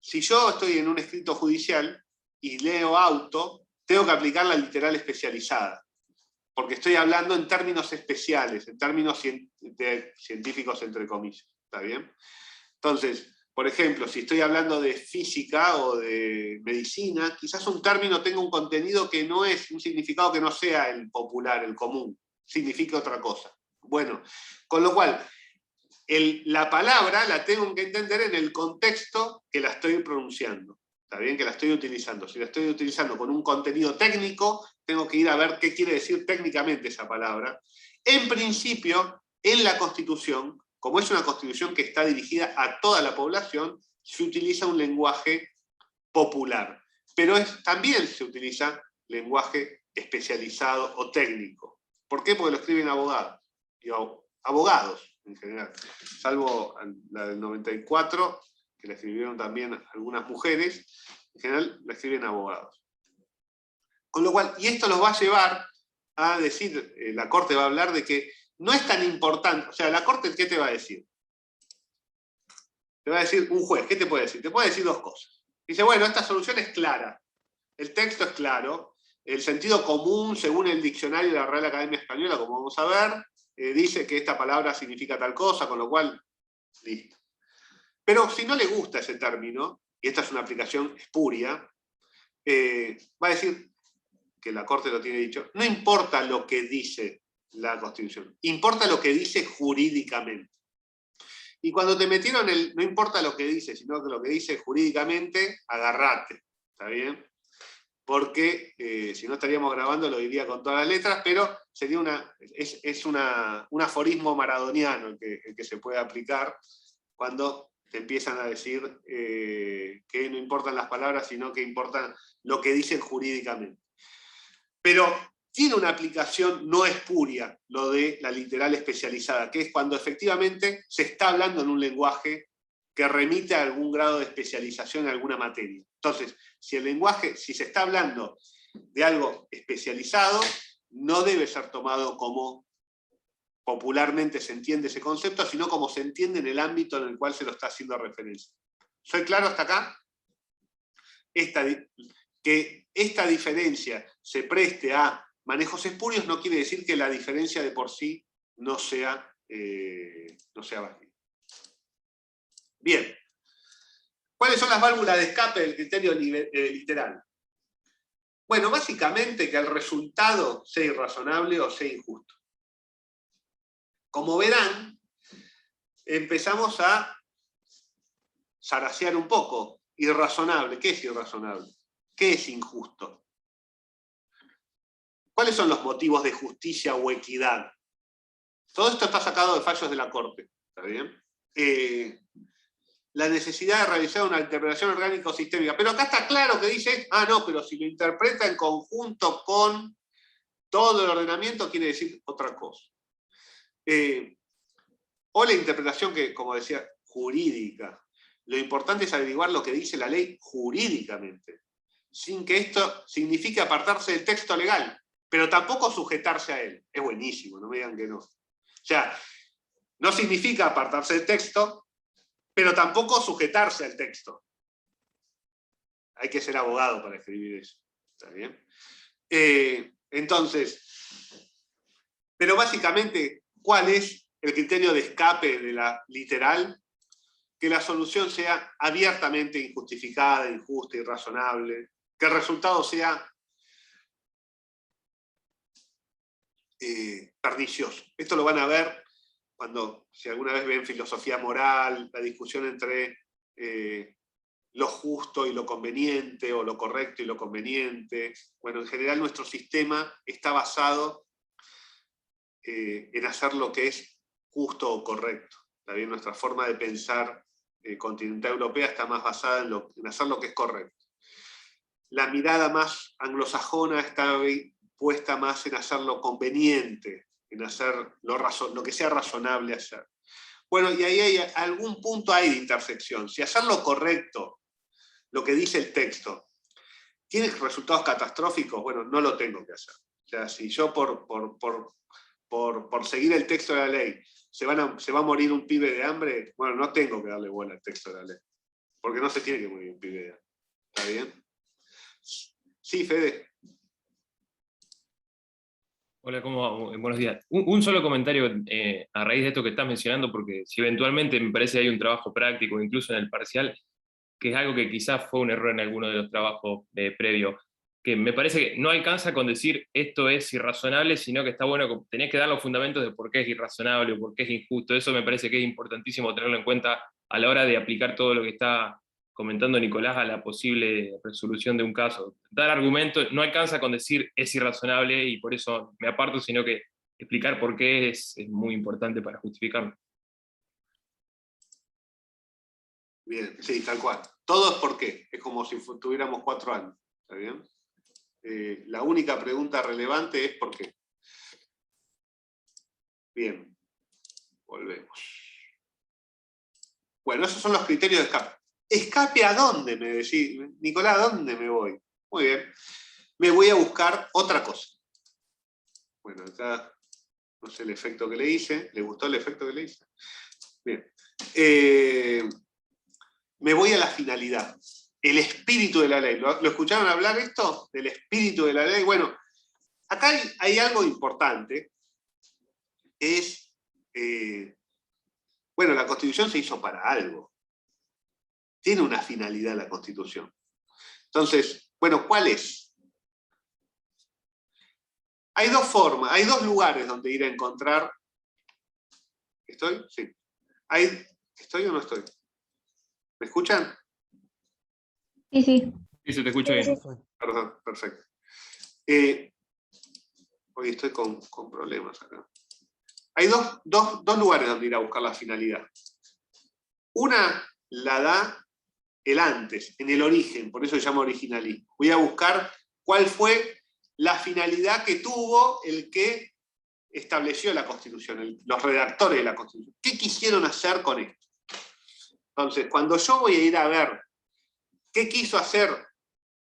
si yo estoy en un escrito judicial y leo auto, tengo que aplicar la literal especializada, porque estoy hablando en términos especiales, en términos científicos entre comillas. ¿Está bien? Entonces, por ejemplo, si estoy hablando de física o de medicina, quizás un término tenga un contenido que no es, un significado que no sea el popular, el común, significa otra cosa. Bueno, con lo cual, la palabra la tengo que entender en el contexto que la estoy pronunciando. ¿Está bien? Que la estoy utilizando. Si la estoy utilizando con un contenido técnico, tengo que ir a ver qué quiere decir técnicamente esa palabra. En principio, en la Constitución, como es una Constitución que está dirigida a toda la población, se utiliza un lenguaje popular. Pero también se utiliza lenguaje especializado o técnico. ¿Por qué? Porque lo escriben abogados. Abogados, en general. Salvo la del 94, que la escribieron también algunas mujeres, en general la escriben abogados. Con lo cual, y esto los va a llevar a decir, la Corte va a hablar de que no es tan importante, o sea, la Corte, ¿qué te va a decir? Te va a decir un juez, ¿qué te puede decir? Te puede decir dos cosas. Dice, bueno, esta solución es clara, el texto es claro, el sentido común, según el diccionario de la Real Academia Española, como vamos a ver, dice que esta palabra significa tal cosa, con lo cual, listo. Pero si no le gusta ese término, y esta es una aplicación espuria, va a decir, que la Corte lo tiene dicho, no importa lo que dice la Constitución, importa lo que dice jurídicamente. Y cuando te metieron no importa lo que dice, sino que lo que dice jurídicamente, agarrate, ¿está bien? Porque si no estaríamos grabando, lo diría con todas las letras, pero sería un aforismo maradoniano el que se puede aplicar cuando te empiezan a decir que no importan las palabras, sino que importan lo que dicen jurídicamente. Pero tiene una aplicación no espuria, lo de la literal especializada, que es cuando efectivamente se está hablando en un lenguaje que remite a algún grado de especialización en alguna materia. Entonces, si se está hablando de algo especializado, no debe ser tomado como popularmente se entiende ese concepto, sino como se entiende en el ámbito en el cual se lo está haciendo referencia. ¿Soy claro hasta acá? Que esta diferencia se preste a manejos espurios no quiere decir que la diferencia de por sí no sea válida. Bien. ¿Cuáles son las válvulas de escape del criterio literal? Bueno, básicamente que el resultado sea irrazonable o sea injusto. Como verán, empezamos a zarasear un poco. Irrazonable, ¿qué es irrazonable? ¿Qué es injusto? ¿Cuáles son los motivos de justicia o equidad? Todo esto está sacado de fallos de la Corte, ¿está bien? La necesidad de realizar una interpretación orgánica o sistémica. Pero acá está claro que dice, no, pero si lo interpreta en conjunto con todo el ordenamiento, quiere decir otra cosa. O la interpretación que, como decía, jurídica. Lo importante es averiguar lo que dice la ley jurídicamente, sin que esto signifique apartarse del texto legal, pero tampoco sujetarse a él. Es buenísimo, no me digan que no. O sea, no significa apartarse del texto, pero tampoco sujetarse al texto. Hay que ser abogado para escribir eso. ¿Está bien? Entonces, pero básicamente, ¿cuál es el criterio de escape de la literal? Que la solución sea abiertamente injustificada, injusta, irrazonable, que el resultado sea pernicioso. Esto lo van a ver si alguna vez ven filosofía moral, la discusión entre lo justo y lo conveniente, o lo correcto y lo conveniente. Bueno, en general nuestro sistema está basado en hacer lo que es justo o correcto. También nuestra forma de pensar continental europea está más basada en hacer lo que es correcto. La mirada más anglosajona está puesta más en hacer lo conveniente, en hacer lo que sea razonable hacer. Bueno, y ahí hay algún punto de intersección. Si hacer lo correcto, lo que dice el texto, ¿tiene resultados catastróficos? Bueno, no lo tengo que hacer. O sea, si yo por seguir el texto de la ley se va a morir un pibe de hambre, bueno, no tengo que darle bola al texto de la ley. Porque no se tiene que morir un pibe de hambre. ¿Está bien? Sí, Fede. Hola, ¿cómo va? Buenos días. Un solo comentario a raíz de esto que estás mencionando, porque si eventualmente me parece que hay un trabajo práctico, incluso en el parcial, que es algo que quizás fue un error en alguno de los trabajos previos, que me parece que no alcanza con decir esto es irrazonable, sino que está bueno, tenés que dar los fundamentos de por qué es irrazonable o por qué es injusto. Eso me parece que es importantísimo tenerlo en cuenta a la hora de aplicar todo lo que está comentando Nicolás a la posible resolución de un caso. Dar argumento no alcanza con decir es irrazonable y por eso me aparto, sino que explicar por qué es muy importante para justificarlo. Bien, sí, tal cual. Todo es por qué. Es como si tuviéramos 4 años. ¿Está bien? La única pregunta relevante es por qué. Bien. Volvemos. Bueno, esos son los criterios de escape. ¿Escape a dónde? Me decís, Nicolás, ¿a dónde me voy? Muy bien. Me voy a buscar otra cosa. Bueno, acá no sé el efecto que le hice. ¿Le gustó el efecto que le hice? Bien. Me voy a la finalidad. El espíritu de la ley. ¿Lo escucharon hablar esto? Del espíritu de la ley. Bueno, acá hay algo importante. Es, bueno, la Constitución se hizo para algo. Tiene una finalidad la Constitución. Entonces, bueno, ¿cuál es? Hay dos formas, hay dos lugares donde ir a encontrar. ¿Estoy? Sí. ¿Estoy o no estoy? ¿Me escuchan? Sí, sí. Sí, se te escucha bien. Perdón, perfecto. Hoy estoy con problemas acá. Hay dos lugares donde ir a buscar la finalidad. Una la da el antes, en el origen, por eso se llama originalismo. Voy a buscar cuál fue la finalidad que tuvo el que estableció la Constitución, los redactores de la Constitución. ¿Qué quisieron hacer con esto? Entonces, cuando yo voy a ir a ver qué quiso hacer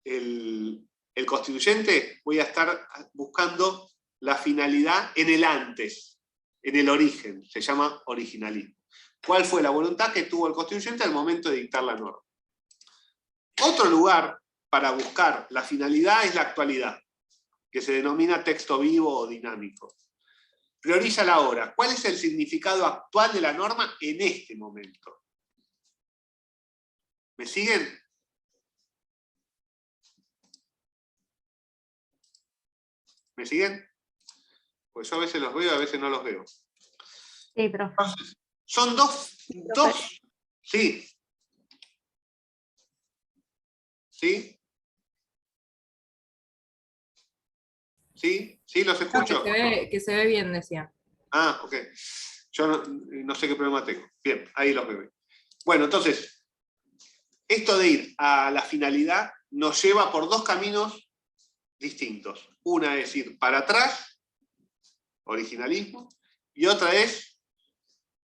el constituyente, voy a estar buscando la finalidad en el antes. en el origen, se llama originalismo. ¿Cuál fue la voluntad que tuvo el constituyente al momento de dictar la norma? Otro lugar para buscar la finalidad es la actualidad, que se denomina texto vivo o dinámico. Prioriza la hora. ¿Cuál es el significado actual de la norma en este momento? ¿Me siguen? ¿Me siguen? Pues yo a veces los veo, a veces no los veo. Sí, profe. Entonces, son dos, sí. ¿Sí? ¿Sí? ¿Sí? ¿Los escucho? Que se ve bien, decía. Ah, ok. Yo no sé qué problema tengo. Bien, ahí los veo. Bueno, entonces, esto de ir a la finalidad nos lleva por dos caminos distintos. Una es ir para atrás, originalismo, y otra es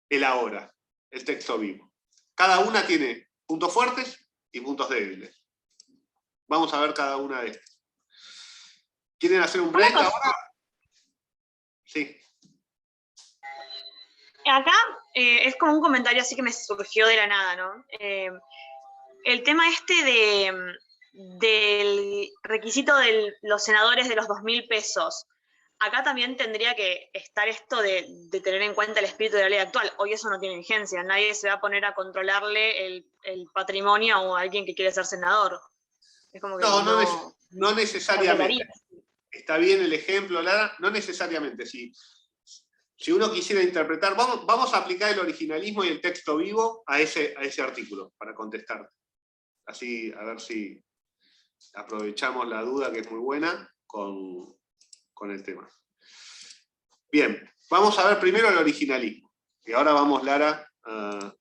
el ahora, el texto vivo. Cada una tiene puntos fuertes y puntos débiles. Vamos a ver cada una de estas. ¿Quieren hacer un break ahora? Sí. Acá es como un comentario así que me surgió de la nada, ¿no? El tema del requisito de los senadores de los 2.000 pesos. Acá también tendría que estar esto de tener en cuenta el espíritu de la ley actual. Hoy eso no tiene vigencia. Nadie se va a poner a controlarle el patrimonio a alguien que quiere ser senador. Es como que no necesariamente. Está bien el ejemplo, Lara. No necesariamente. Si uno quisiera interpretar, vamos a aplicar el originalismo y el texto vivo a ese artículo para contestar. Así, a ver si aprovechamos la duda, que es muy buena, con el tema. Bien, vamos a ver primero el originalismo. Y ahora vamos, Lara, a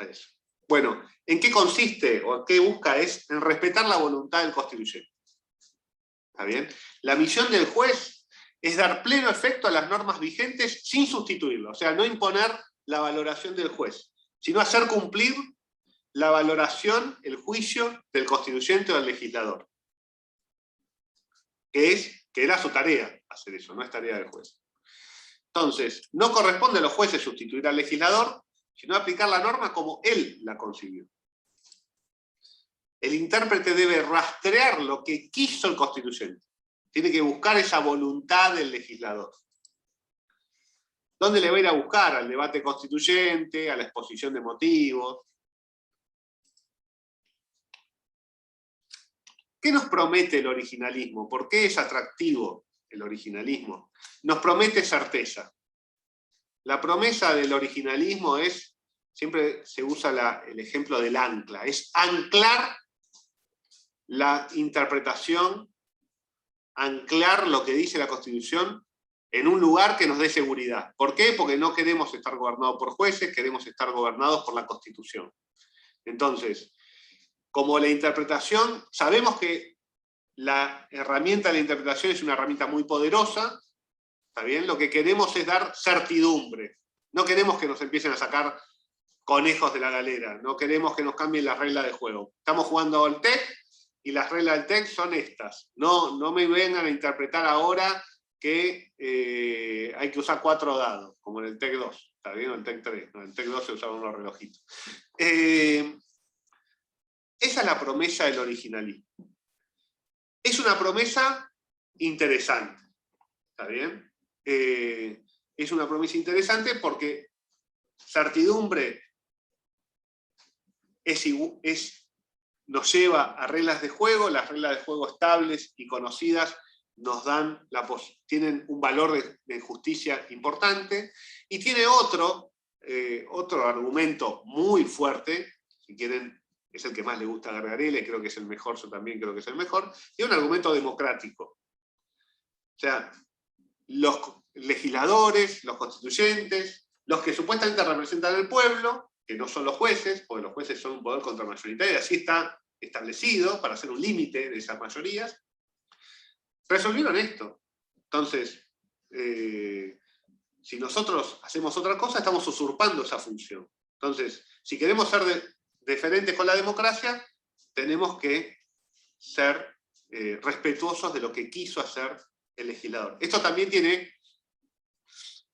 eso. Bueno, ¿en qué consiste o qué busca? Es en respetar la voluntad del constituyente. ¿Está bien? La misión del juez es dar pleno efecto a las normas vigentes sin sustituirlo. O sea, no imponer la valoración del juez, sino hacer cumplir la valoración, el juicio del constituyente o del legislador. Que era su tarea hacer eso, no es tarea del juez. Entonces, no corresponde a los jueces sustituir al legislador, sino aplicar la norma como él la concibió. El intérprete debe rastrear lo que quiso el constituyente. Tiene que buscar esa voluntad del legislador. ¿Dónde le va a ir a buscar? Al debate constituyente, a la exposición de motivos. ¿Qué nos promete el originalismo? ¿Por qué es atractivo el originalismo? Nos promete certeza. La promesa del originalismo es, siempre se usa el ejemplo del ancla, es anclar la interpretación, anclar lo que dice la Constitución en un lugar que nos dé seguridad. ¿Por qué? Porque no queremos estar gobernados por jueces, queremos estar gobernados por la Constitución. Entonces, como la interpretación, sabemos que la herramienta de la interpretación es una herramienta muy poderosa, ¿está bien? Lo que queremos es dar certidumbre. No queremos que nos empiecen a sacar conejos de la galera, no queremos que nos cambien las reglas de juego. Estamos jugando al TEC y las reglas del TEC son estas. No me vengan a interpretar ahora que hay que usar 4 dados, como en el TEC 2, ¿está bien? O el TEC 3, no, en el TEC 2 se usaban unos relojitos. Esa es la promesa del originalismo. Es una promesa interesante, ¿está bien? Es una promesa interesante porque certidumbre nos lleva a reglas de juego, las reglas de juego estables y conocidas tienen un valor de justicia importante, y tiene otro argumento muy fuerte, si quieren, es el que más le gusta a Gargarella, y creo que es el mejor, yo también creo que es el mejor, y un argumento democrático. O sea, los legisladores, los constituyentes, los que supuestamente representan al pueblo, que no son los jueces, porque los jueces son un poder contramayoritario, y así está establecido para hacer un límite de esas mayorías, resolvieron esto. Entonces, si nosotros hacemos otra cosa, estamos usurpando esa función. Entonces, si queremos ser diferentes con la democracia, tenemos que ser respetuosos de lo que quiso hacer el legislador. Esto también tiene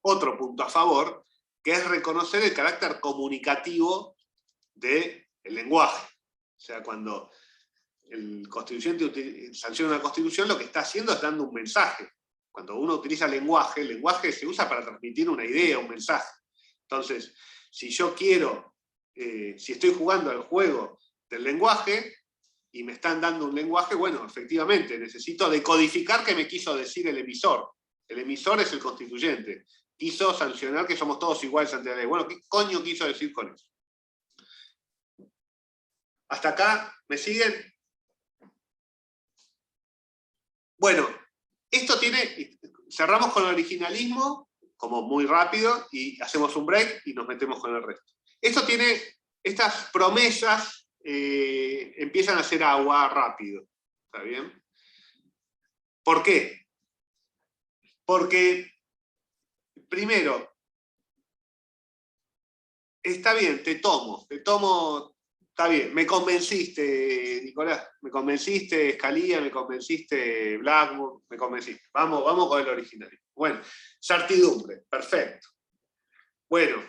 otro punto a favor, que es reconocer el carácter comunicativo del lenguaje. O sea, cuando el constituyente sanciona una constitución, lo que está haciendo es dando un mensaje. Cuando uno utiliza el lenguaje se usa para transmitir una idea, un mensaje. Entonces, si yo quiero, si estoy jugando al juego del lenguaje, y me están dando un lenguaje, bueno, efectivamente, necesito decodificar qué me quiso decir el emisor. El emisor es el constituyente. Quiso sancionar que somos todos iguales ante la ley. Bueno, ¿qué coño quiso decir con eso? ¿Hasta acá? ¿Me siguen? Bueno, esto tiene... Cerramos con el originalismo, como muy rápido, y hacemos un break y nos metemos con el resto. Esto tiene... Estas promesas empiezan a hacer agua rápido. ¿Está bien? ¿Por qué? Porque, primero, está bien, te tomo, está bien, me convenciste, Nicolás, me convenciste, Scalia, me convenciste, Blackburn, me convenciste. Vamos con el originalismo. Bueno, certidumbre, perfecto. Bueno,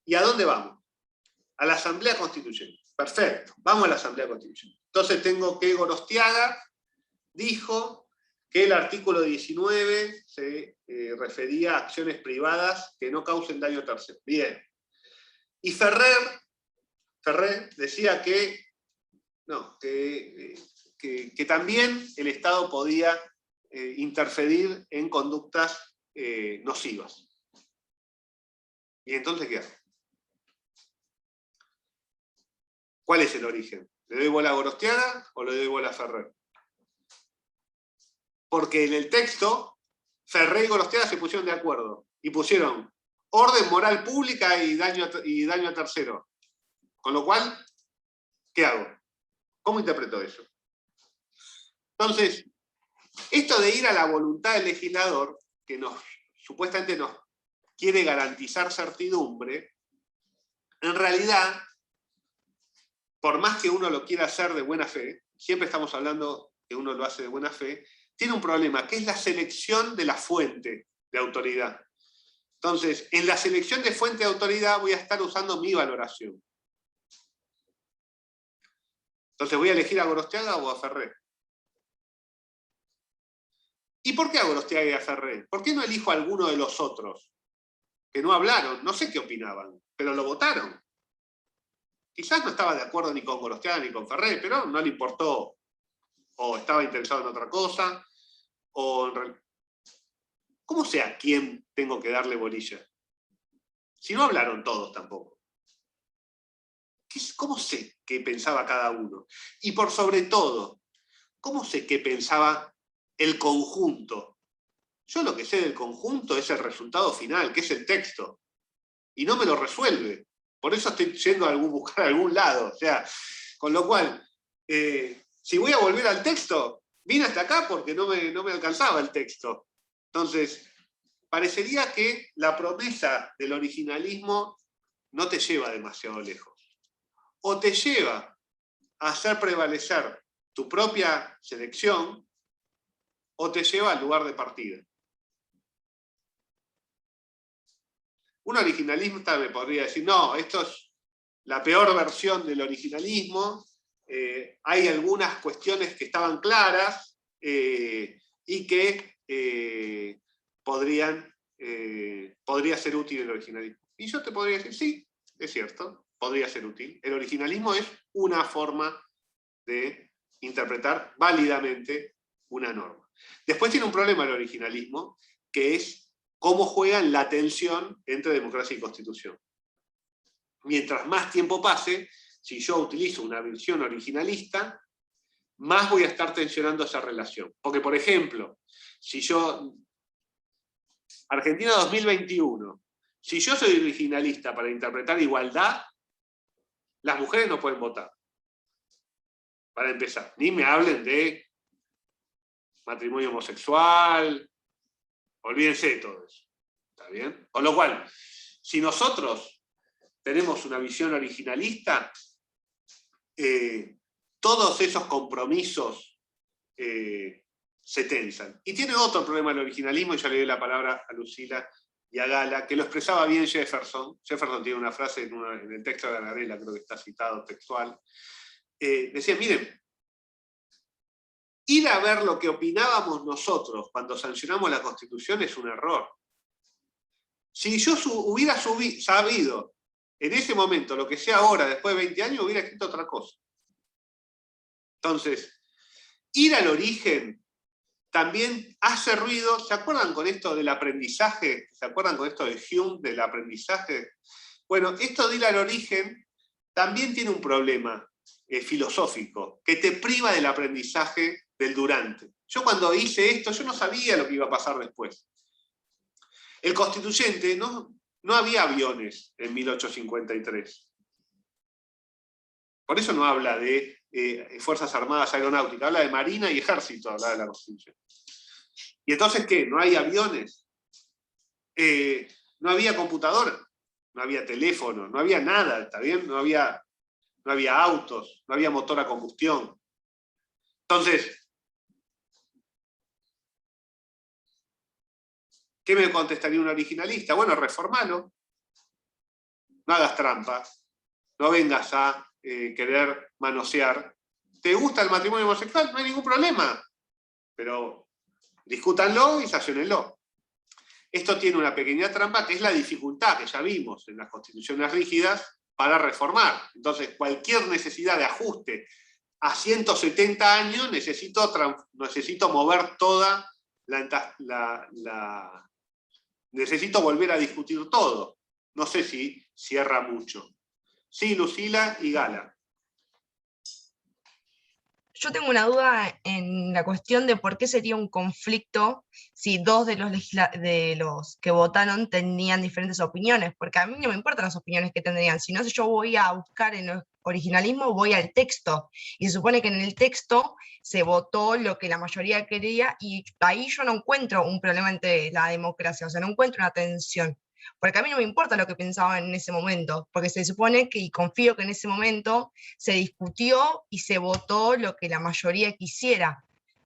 ¿y a dónde vamos? A la Asamblea Constituyente. Perfecto, vamos a la Asamblea Constituyente. Entonces tengo que Gorostiaga dijo que el artículo 19 se refería a acciones privadas que no causen daño a terceros. Bien. Y Ferrer decía que, no, que también el Estado podía interferir en conductas nocivas. ¿Y entonces qué hace? ¿Cuál es el origen? ¿Le doy bola a Gorostiaga o le doy bola a Ferrer? Porque en el texto, Ferrer y Gorostiaga se pusieron de acuerdo y pusieron orden moral pública y daño a tercero. Con lo cual, ¿qué hago? ¿Cómo interpreto eso? Entonces, esto de ir a la voluntad del legislador, que supuestamente nos quiere garantizar certidumbre, en realidad, por más que uno lo quiera hacer de buena fe, siempre estamos hablando que uno lo hace de buena fe, tiene un problema, que es la selección de la fuente de autoridad. Entonces, en la selección de fuente de autoridad voy a estar usando mi valoración. Entonces, ¿voy a elegir a Gorostiaga o a Ferrer? ¿Y por qué a Gorostiaga y a Ferrer? ¿Por qué no elijo a alguno de los otros? Que no hablaron, no sé qué opinaban, pero lo votaron. Quizás no estaba de acuerdo ni con Gorostiaga ni con Ferrer, pero no le importó, o estaba interesado en otra cosa, o ¿cómo sé a quién tengo que darle bolilla? Si no hablaron todos tampoco. ¿Cómo sé qué pensaba cada uno? Y por sobre todo, ¿cómo sé qué pensaba el conjunto? Yo lo que sé del conjunto es el resultado final, que es el texto, y no me lo resuelve. Por eso estoy yendo a buscar a algún lado. O sea, con lo cual, si voy a volver al texto, vine hasta acá porque no me alcanzaba el texto. Entonces, parecería que la promesa del originalismo no te lleva demasiado lejos. O te lleva a hacer prevalecer tu propia selección, o te lleva al lugar de partida. Un originalista me podría decir, no, esto es la peor versión del originalismo, hay algunas cuestiones que estaban claras y que podría ser útil el originalismo. Y yo te podría decir, sí, es cierto, podría ser útil. El originalismo es una forma de interpretar válidamente una norma. Después tiene un problema el originalismo, que es cómo juegan la tensión entre democracia y constitución. Mientras más tiempo pase, si yo utilizo una versión originalista, más voy a estar tensionando esa relación. Porque, por ejemplo, si yo... Argentina 2021. Si yo soy originalista para interpretar igualdad, las mujeres no pueden votar. Para empezar. Ni me hablen de matrimonio homosexual, olvídense de todo eso. ¿Está bien? Con lo cual, si nosotros tenemos una visión originalista, todos esos compromisos se tensan. Y tiene otro problema el originalismo, y ya le doy la palabra a Lucila y a Gala, que lo expresaba bien Jefferson. Jefferson tiene una frase en el texto de Ganarella, creo que está citado textual. Decía, miren, ir a ver lo que opinábamos nosotros cuando sancionamos la Constitución es un error. Si yo hubiera sabido en ese momento lo que sé ahora, después de 20 años, hubiera escrito otra cosa. Entonces, ir al origen también hace ruido. ¿Se acuerdan con esto del aprendizaje? ¿Se acuerdan con esto de Hume, del aprendizaje? Bueno, esto de ir al origen también tiene un problema filosófico, que te priva del aprendizaje del durante. Yo cuando hice esto, yo no sabía lo que iba a pasar después. El constituyente, no había aviones en 1853. Por eso no habla de Fuerzas Armadas Aeronáuticas, habla de Marina y Ejército, habla de la Constitución. ¿Y entonces qué? ¿No hay aviones? No había computadora, no había teléfono, no había nada, ¿está bien? No había autos, no había motor a combustión. Entonces, ¿qué me contestaría un originalista? Bueno, reformalo, no hagas trampa, no vengas a querer manosear. ¿Te gusta el matrimonio homosexual? No hay ningún problema, pero discútanlo y sanciónenlo. Esto tiene una pequeña trampa, que es la dificultad que ya vimos en las constituciones rígidas para reformar. Entonces, cualquier necesidad de ajuste a 170 años, necesito mover toda necesito volver a discutir todo. No sé si cierra mucho. Sí, Lucila y Gala. Yo tengo una duda en la cuestión de por qué sería un conflicto si dos de los que votaron tenían diferentes opiniones, porque a mí no me importan las opiniones que tendrían, sino si yo voy a buscar en el originalismo, voy al texto, y se supone que en el texto se votó lo que la mayoría quería, y ahí yo no encuentro un problema entre la democracia, o sea, no encuentro una tensión. Porque a mí no me importa lo que pensaban en ese momento, porque se supone que, y confío que en ese momento, se discutió y se votó lo que la mayoría quisiera.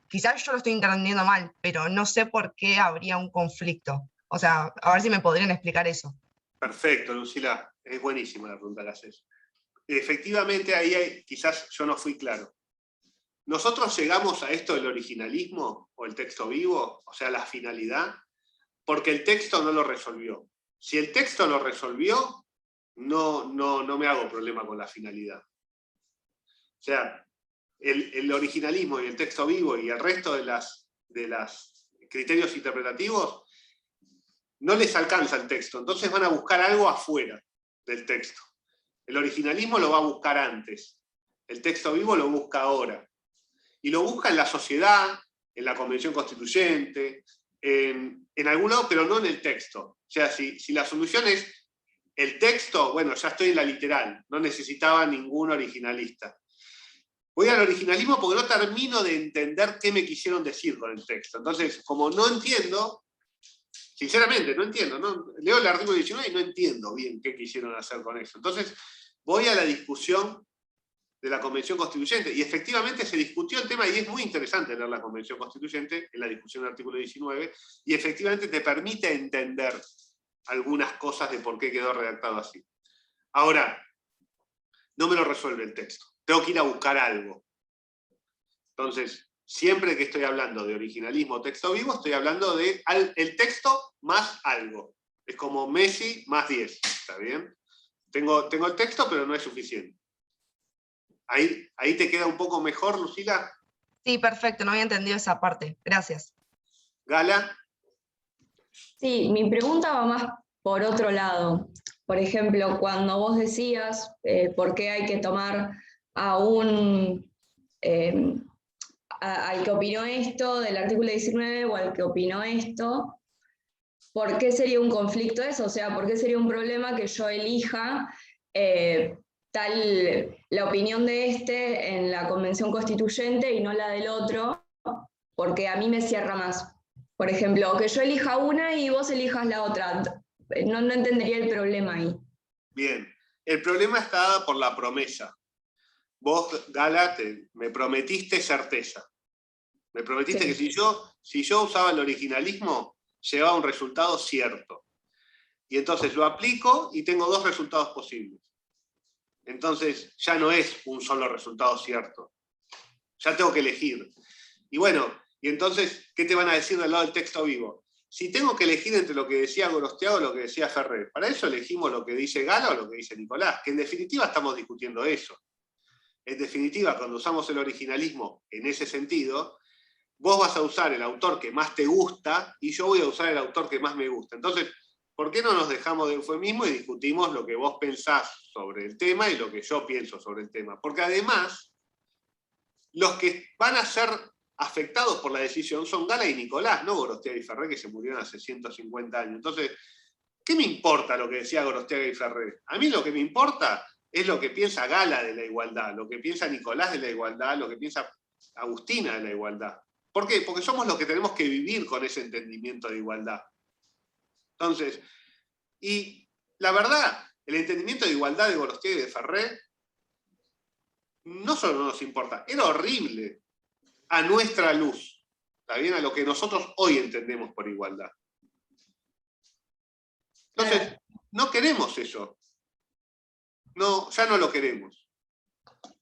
Quizás yo lo estoy entendiendo mal, pero no sé por qué habría un conflicto. O sea, a ver si me podrían explicar eso. Perfecto, Lucila, es buenísima la pregunta que haces. Efectivamente, quizás yo no fui claro. Nosotros llegamos a esto del originalismo, o el texto vivo, o sea, la finalidad, porque el texto no lo resolvió. Si el texto lo resolvió, no me hago problema con la finalidad. O sea, el originalismo y el texto vivo y el resto de las criterios interpretativos no les alcanza el texto, entonces van a buscar algo afuera del texto. El originalismo lo va a buscar antes, el texto vivo lo busca ahora. Y lo busca en la sociedad, en la Convención Constituyente, en algún lado, pero no en el texto. O sea, si la solución es el texto, bueno, ya estoy en la literal, no necesitaba ningún originalista. Voy al originalismo porque no termino de entender qué me quisieron decir con el texto. Entonces, como no entiendo, sinceramente no entiendo, leo el artículo 19 y no entiendo bien qué quisieron hacer con eso. Entonces, voy a la discusión de la Convención Constituyente, y efectivamente se discutió el tema, y es muy interesante leer la Convención Constituyente, en la discusión del artículo 19, y efectivamente te permite entender algunas cosas de por qué quedó redactado así. Ahora, no me lo resuelve el texto, tengo que ir a buscar algo. Entonces, siempre que estoy hablando de originalismo o texto vivo, estoy hablando de el texto más algo. Es como Messi más 10, ¿está bien? Tengo el texto, pero no es suficiente. ¿Ahí te queda un poco mejor, Lucila? Sí, perfecto, no había entendido esa parte. Gracias. Gala. Sí, mi pregunta va más por otro lado. Por ejemplo, cuando vos decías por qué hay que tomar a al que opinó esto del artículo 19 o al que opinó esto, ¿por qué sería un conflicto eso? O sea, ¿por qué sería un problema que yo elija la opinión de este en la Convención Constituyente y no la del otro? Porque a mí me cierra más. Por ejemplo, que yo elija una y vos elijas la otra. No entendería el problema ahí. Bien, el problema está dado por la promesa. Vos, Gala, me prometiste certeza. Me prometiste que si yo usaba el originalismo, llevaba un resultado cierto. y entonces lo aplico y tengo dos resultados posibles. Entonces ya no es un solo resultado cierto. Ya tengo que elegir. Y bueno, y entonces, ¿qué te van a decir del lado del texto vivo? Si tengo que elegir entre lo que decía Gorostiaga o lo que decía Ferrer, para eso elegimos lo que dice Gala o lo que dice Nicolás, que en definitiva estamos discutiendo eso. En definitiva, cuando usamos el originalismo en ese sentido, vos vas a usar el autor que más te gusta y yo voy a usar el autor que más me gusta. Entonces, ¿por qué no nos dejamos de eufemismo y discutimos lo que vos pensás sobre el tema y lo que yo pienso sobre el tema? Porque además, los que van a ser afectados por la decisión son Gala y Nicolás, no Gorostiaga y Ferrer, que se murieron hace 150 años. Entonces, ¿qué me importa lo que decía Gorostiaga y Ferrer? A mí lo que me importa es lo que piensa Gala de la igualdad, lo que piensa Nicolás de la igualdad, lo que piensa Agustina de la igualdad. ¿Por qué? Porque somos los que tenemos que vivir con ese entendimiento de igualdad. Entonces, y la verdad, el entendimiento de igualdad de Gorostiaga y de Ferrer no solo no nos importa, era horrible a nuestra luz, ¿está bien? A lo que nosotros hoy entendemos por igualdad. Entonces, no queremos eso. No, ya no lo queremos.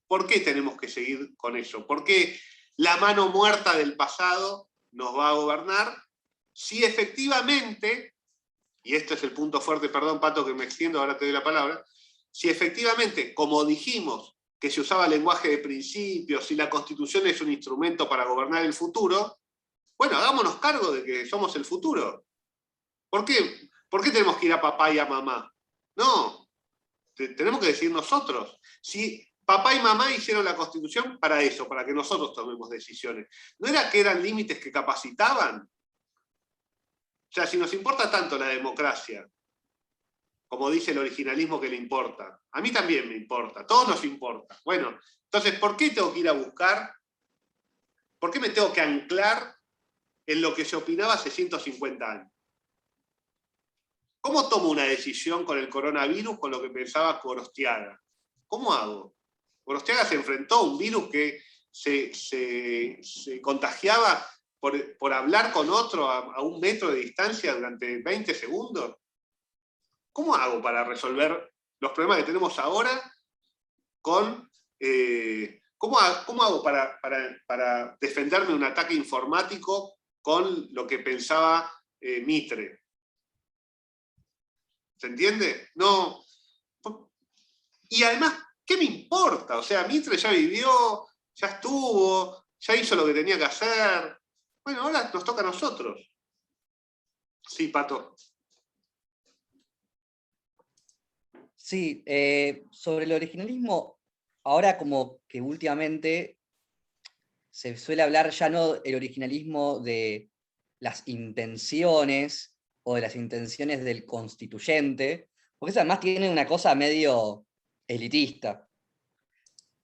¿Por qué tenemos que seguir con eso? ¿Por qué la mano muerta del pasado nos va a gobernar si efectivamente, y este es el punto fuerte, perdón Pato que me extiendo, ahora te doy la palabra, si efectivamente, como dijimos, que se usaba lenguaje de principios, si la Constitución es un instrumento para gobernar el futuro, bueno, hagámonos cargo de que somos el futuro. ¿Por qué? ¿Por qué tenemos que ir a papá y a mamá? No, tenemos que decir nosotros. Si papá y mamá hicieron la Constitución para eso, para que nosotros tomemos decisiones. ¿No era que eran límites que capacitaban? O sea, si nos importa tanto la democracia, como dice el originalismo que le importa, a mí también me importa, a todos nos importa. Bueno, entonces, ¿por qué tengo que ir a buscar? ¿Por qué me tengo que anclar en lo que se opinaba hace 150 años? ¿Cómo tomo una decisión con el coronavirus con lo que pensaba Gorostiaga? ¿Cómo hago? Gorostiaga se enfrentó a un virus que se contagiaba por hablar con otro a 1 metro de distancia durante 20 segundos. ¿Cómo hago para resolver los problemas que tenemos ahora con... ¿cómo hago para defenderme de un ataque informático con lo que pensaba Mitre? ¿Se entiende? No. Y además, ¿qué me importa? O sea, Mitre ya vivió, ya estuvo, ya hizo lo que tenía que hacer. Bueno, ahora nos toca a nosotros. Sí, Pato. Sí, sobre el originalismo, ahora como que últimamente se suele hablar ya no el originalismo de las intenciones o de las intenciones del constituyente, porque eso además tiene una cosa medio elitista.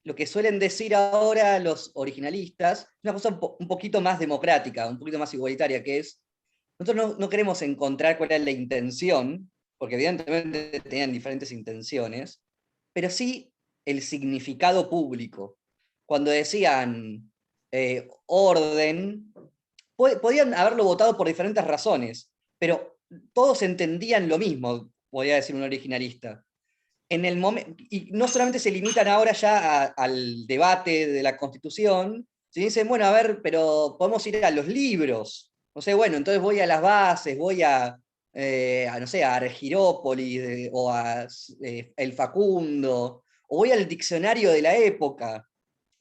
Lo que suelen decir ahora los originalistas es una cosa un poquito más democrática, un poquito más igualitaria, que es, nosotros no queremos encontrar cuál es la intención, porque evidentemente tenían diferentes intenciones, pero sí el significado público. Cuando decían orden, podían haberlo votado por diferentes razones, pero todos entendían lo mismo, podría decir un originalista. Y no solamente se limitan ahora ya al debate de la Constitución, sino dicen, bueno, a ver, pero podemos ir a los libros. No sé, bueno, entonces voy a las bases, voy no sé, a Argirópolis, o a El Facundo, o voy al diccionario de la época.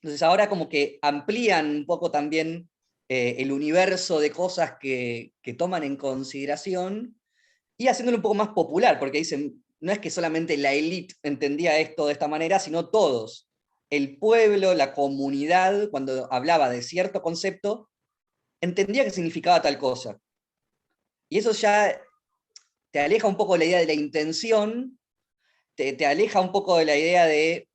Entonces ahora como que amplían un poco también el universo de cosas que toman en consideración, y haciéndolo un poco más popular, porque dicen, no es que solamente la élite entendía esto de esta manera, sino todos. El pueblo, la comunidad, cuando hablaba de cierto concepto, entendía que significaba tal cosa. Y eso ya te aleja un poco de la idea de la intención, te aleja un poco de la idea de,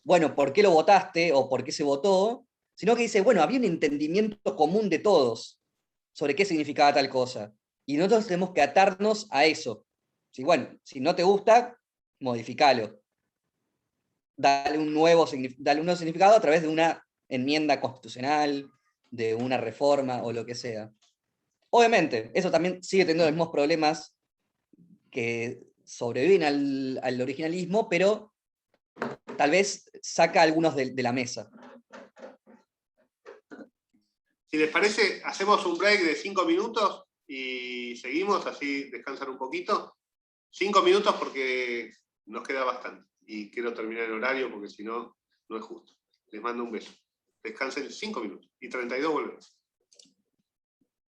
bueno, ¿por qué lo votaste o por qué se votó? Sino que dice, bueno, había un entendimiento común de todos sobre qué significaba tal cosa. Y nosotros tenemos que atarnos a eso. Bueno, si no te gusta, modificalo. Dale un nuevo significado a través de una enmienda constitucional, de una reforma o lo que sea. Obviamente, eso también sigue teniendo los mismos problemas que sobreviven al originalismo, pero tal vez saca algunos de la mesa. Si les parece, hacemos un break de 5 minutos y seguimos, así descansan un poquito. 5 minutos porque nos queda bastante. Y quiero terminar el horario porque si no, no es justo. Les mando un beso. Descansen 5 minutos. Y 32 volvemos.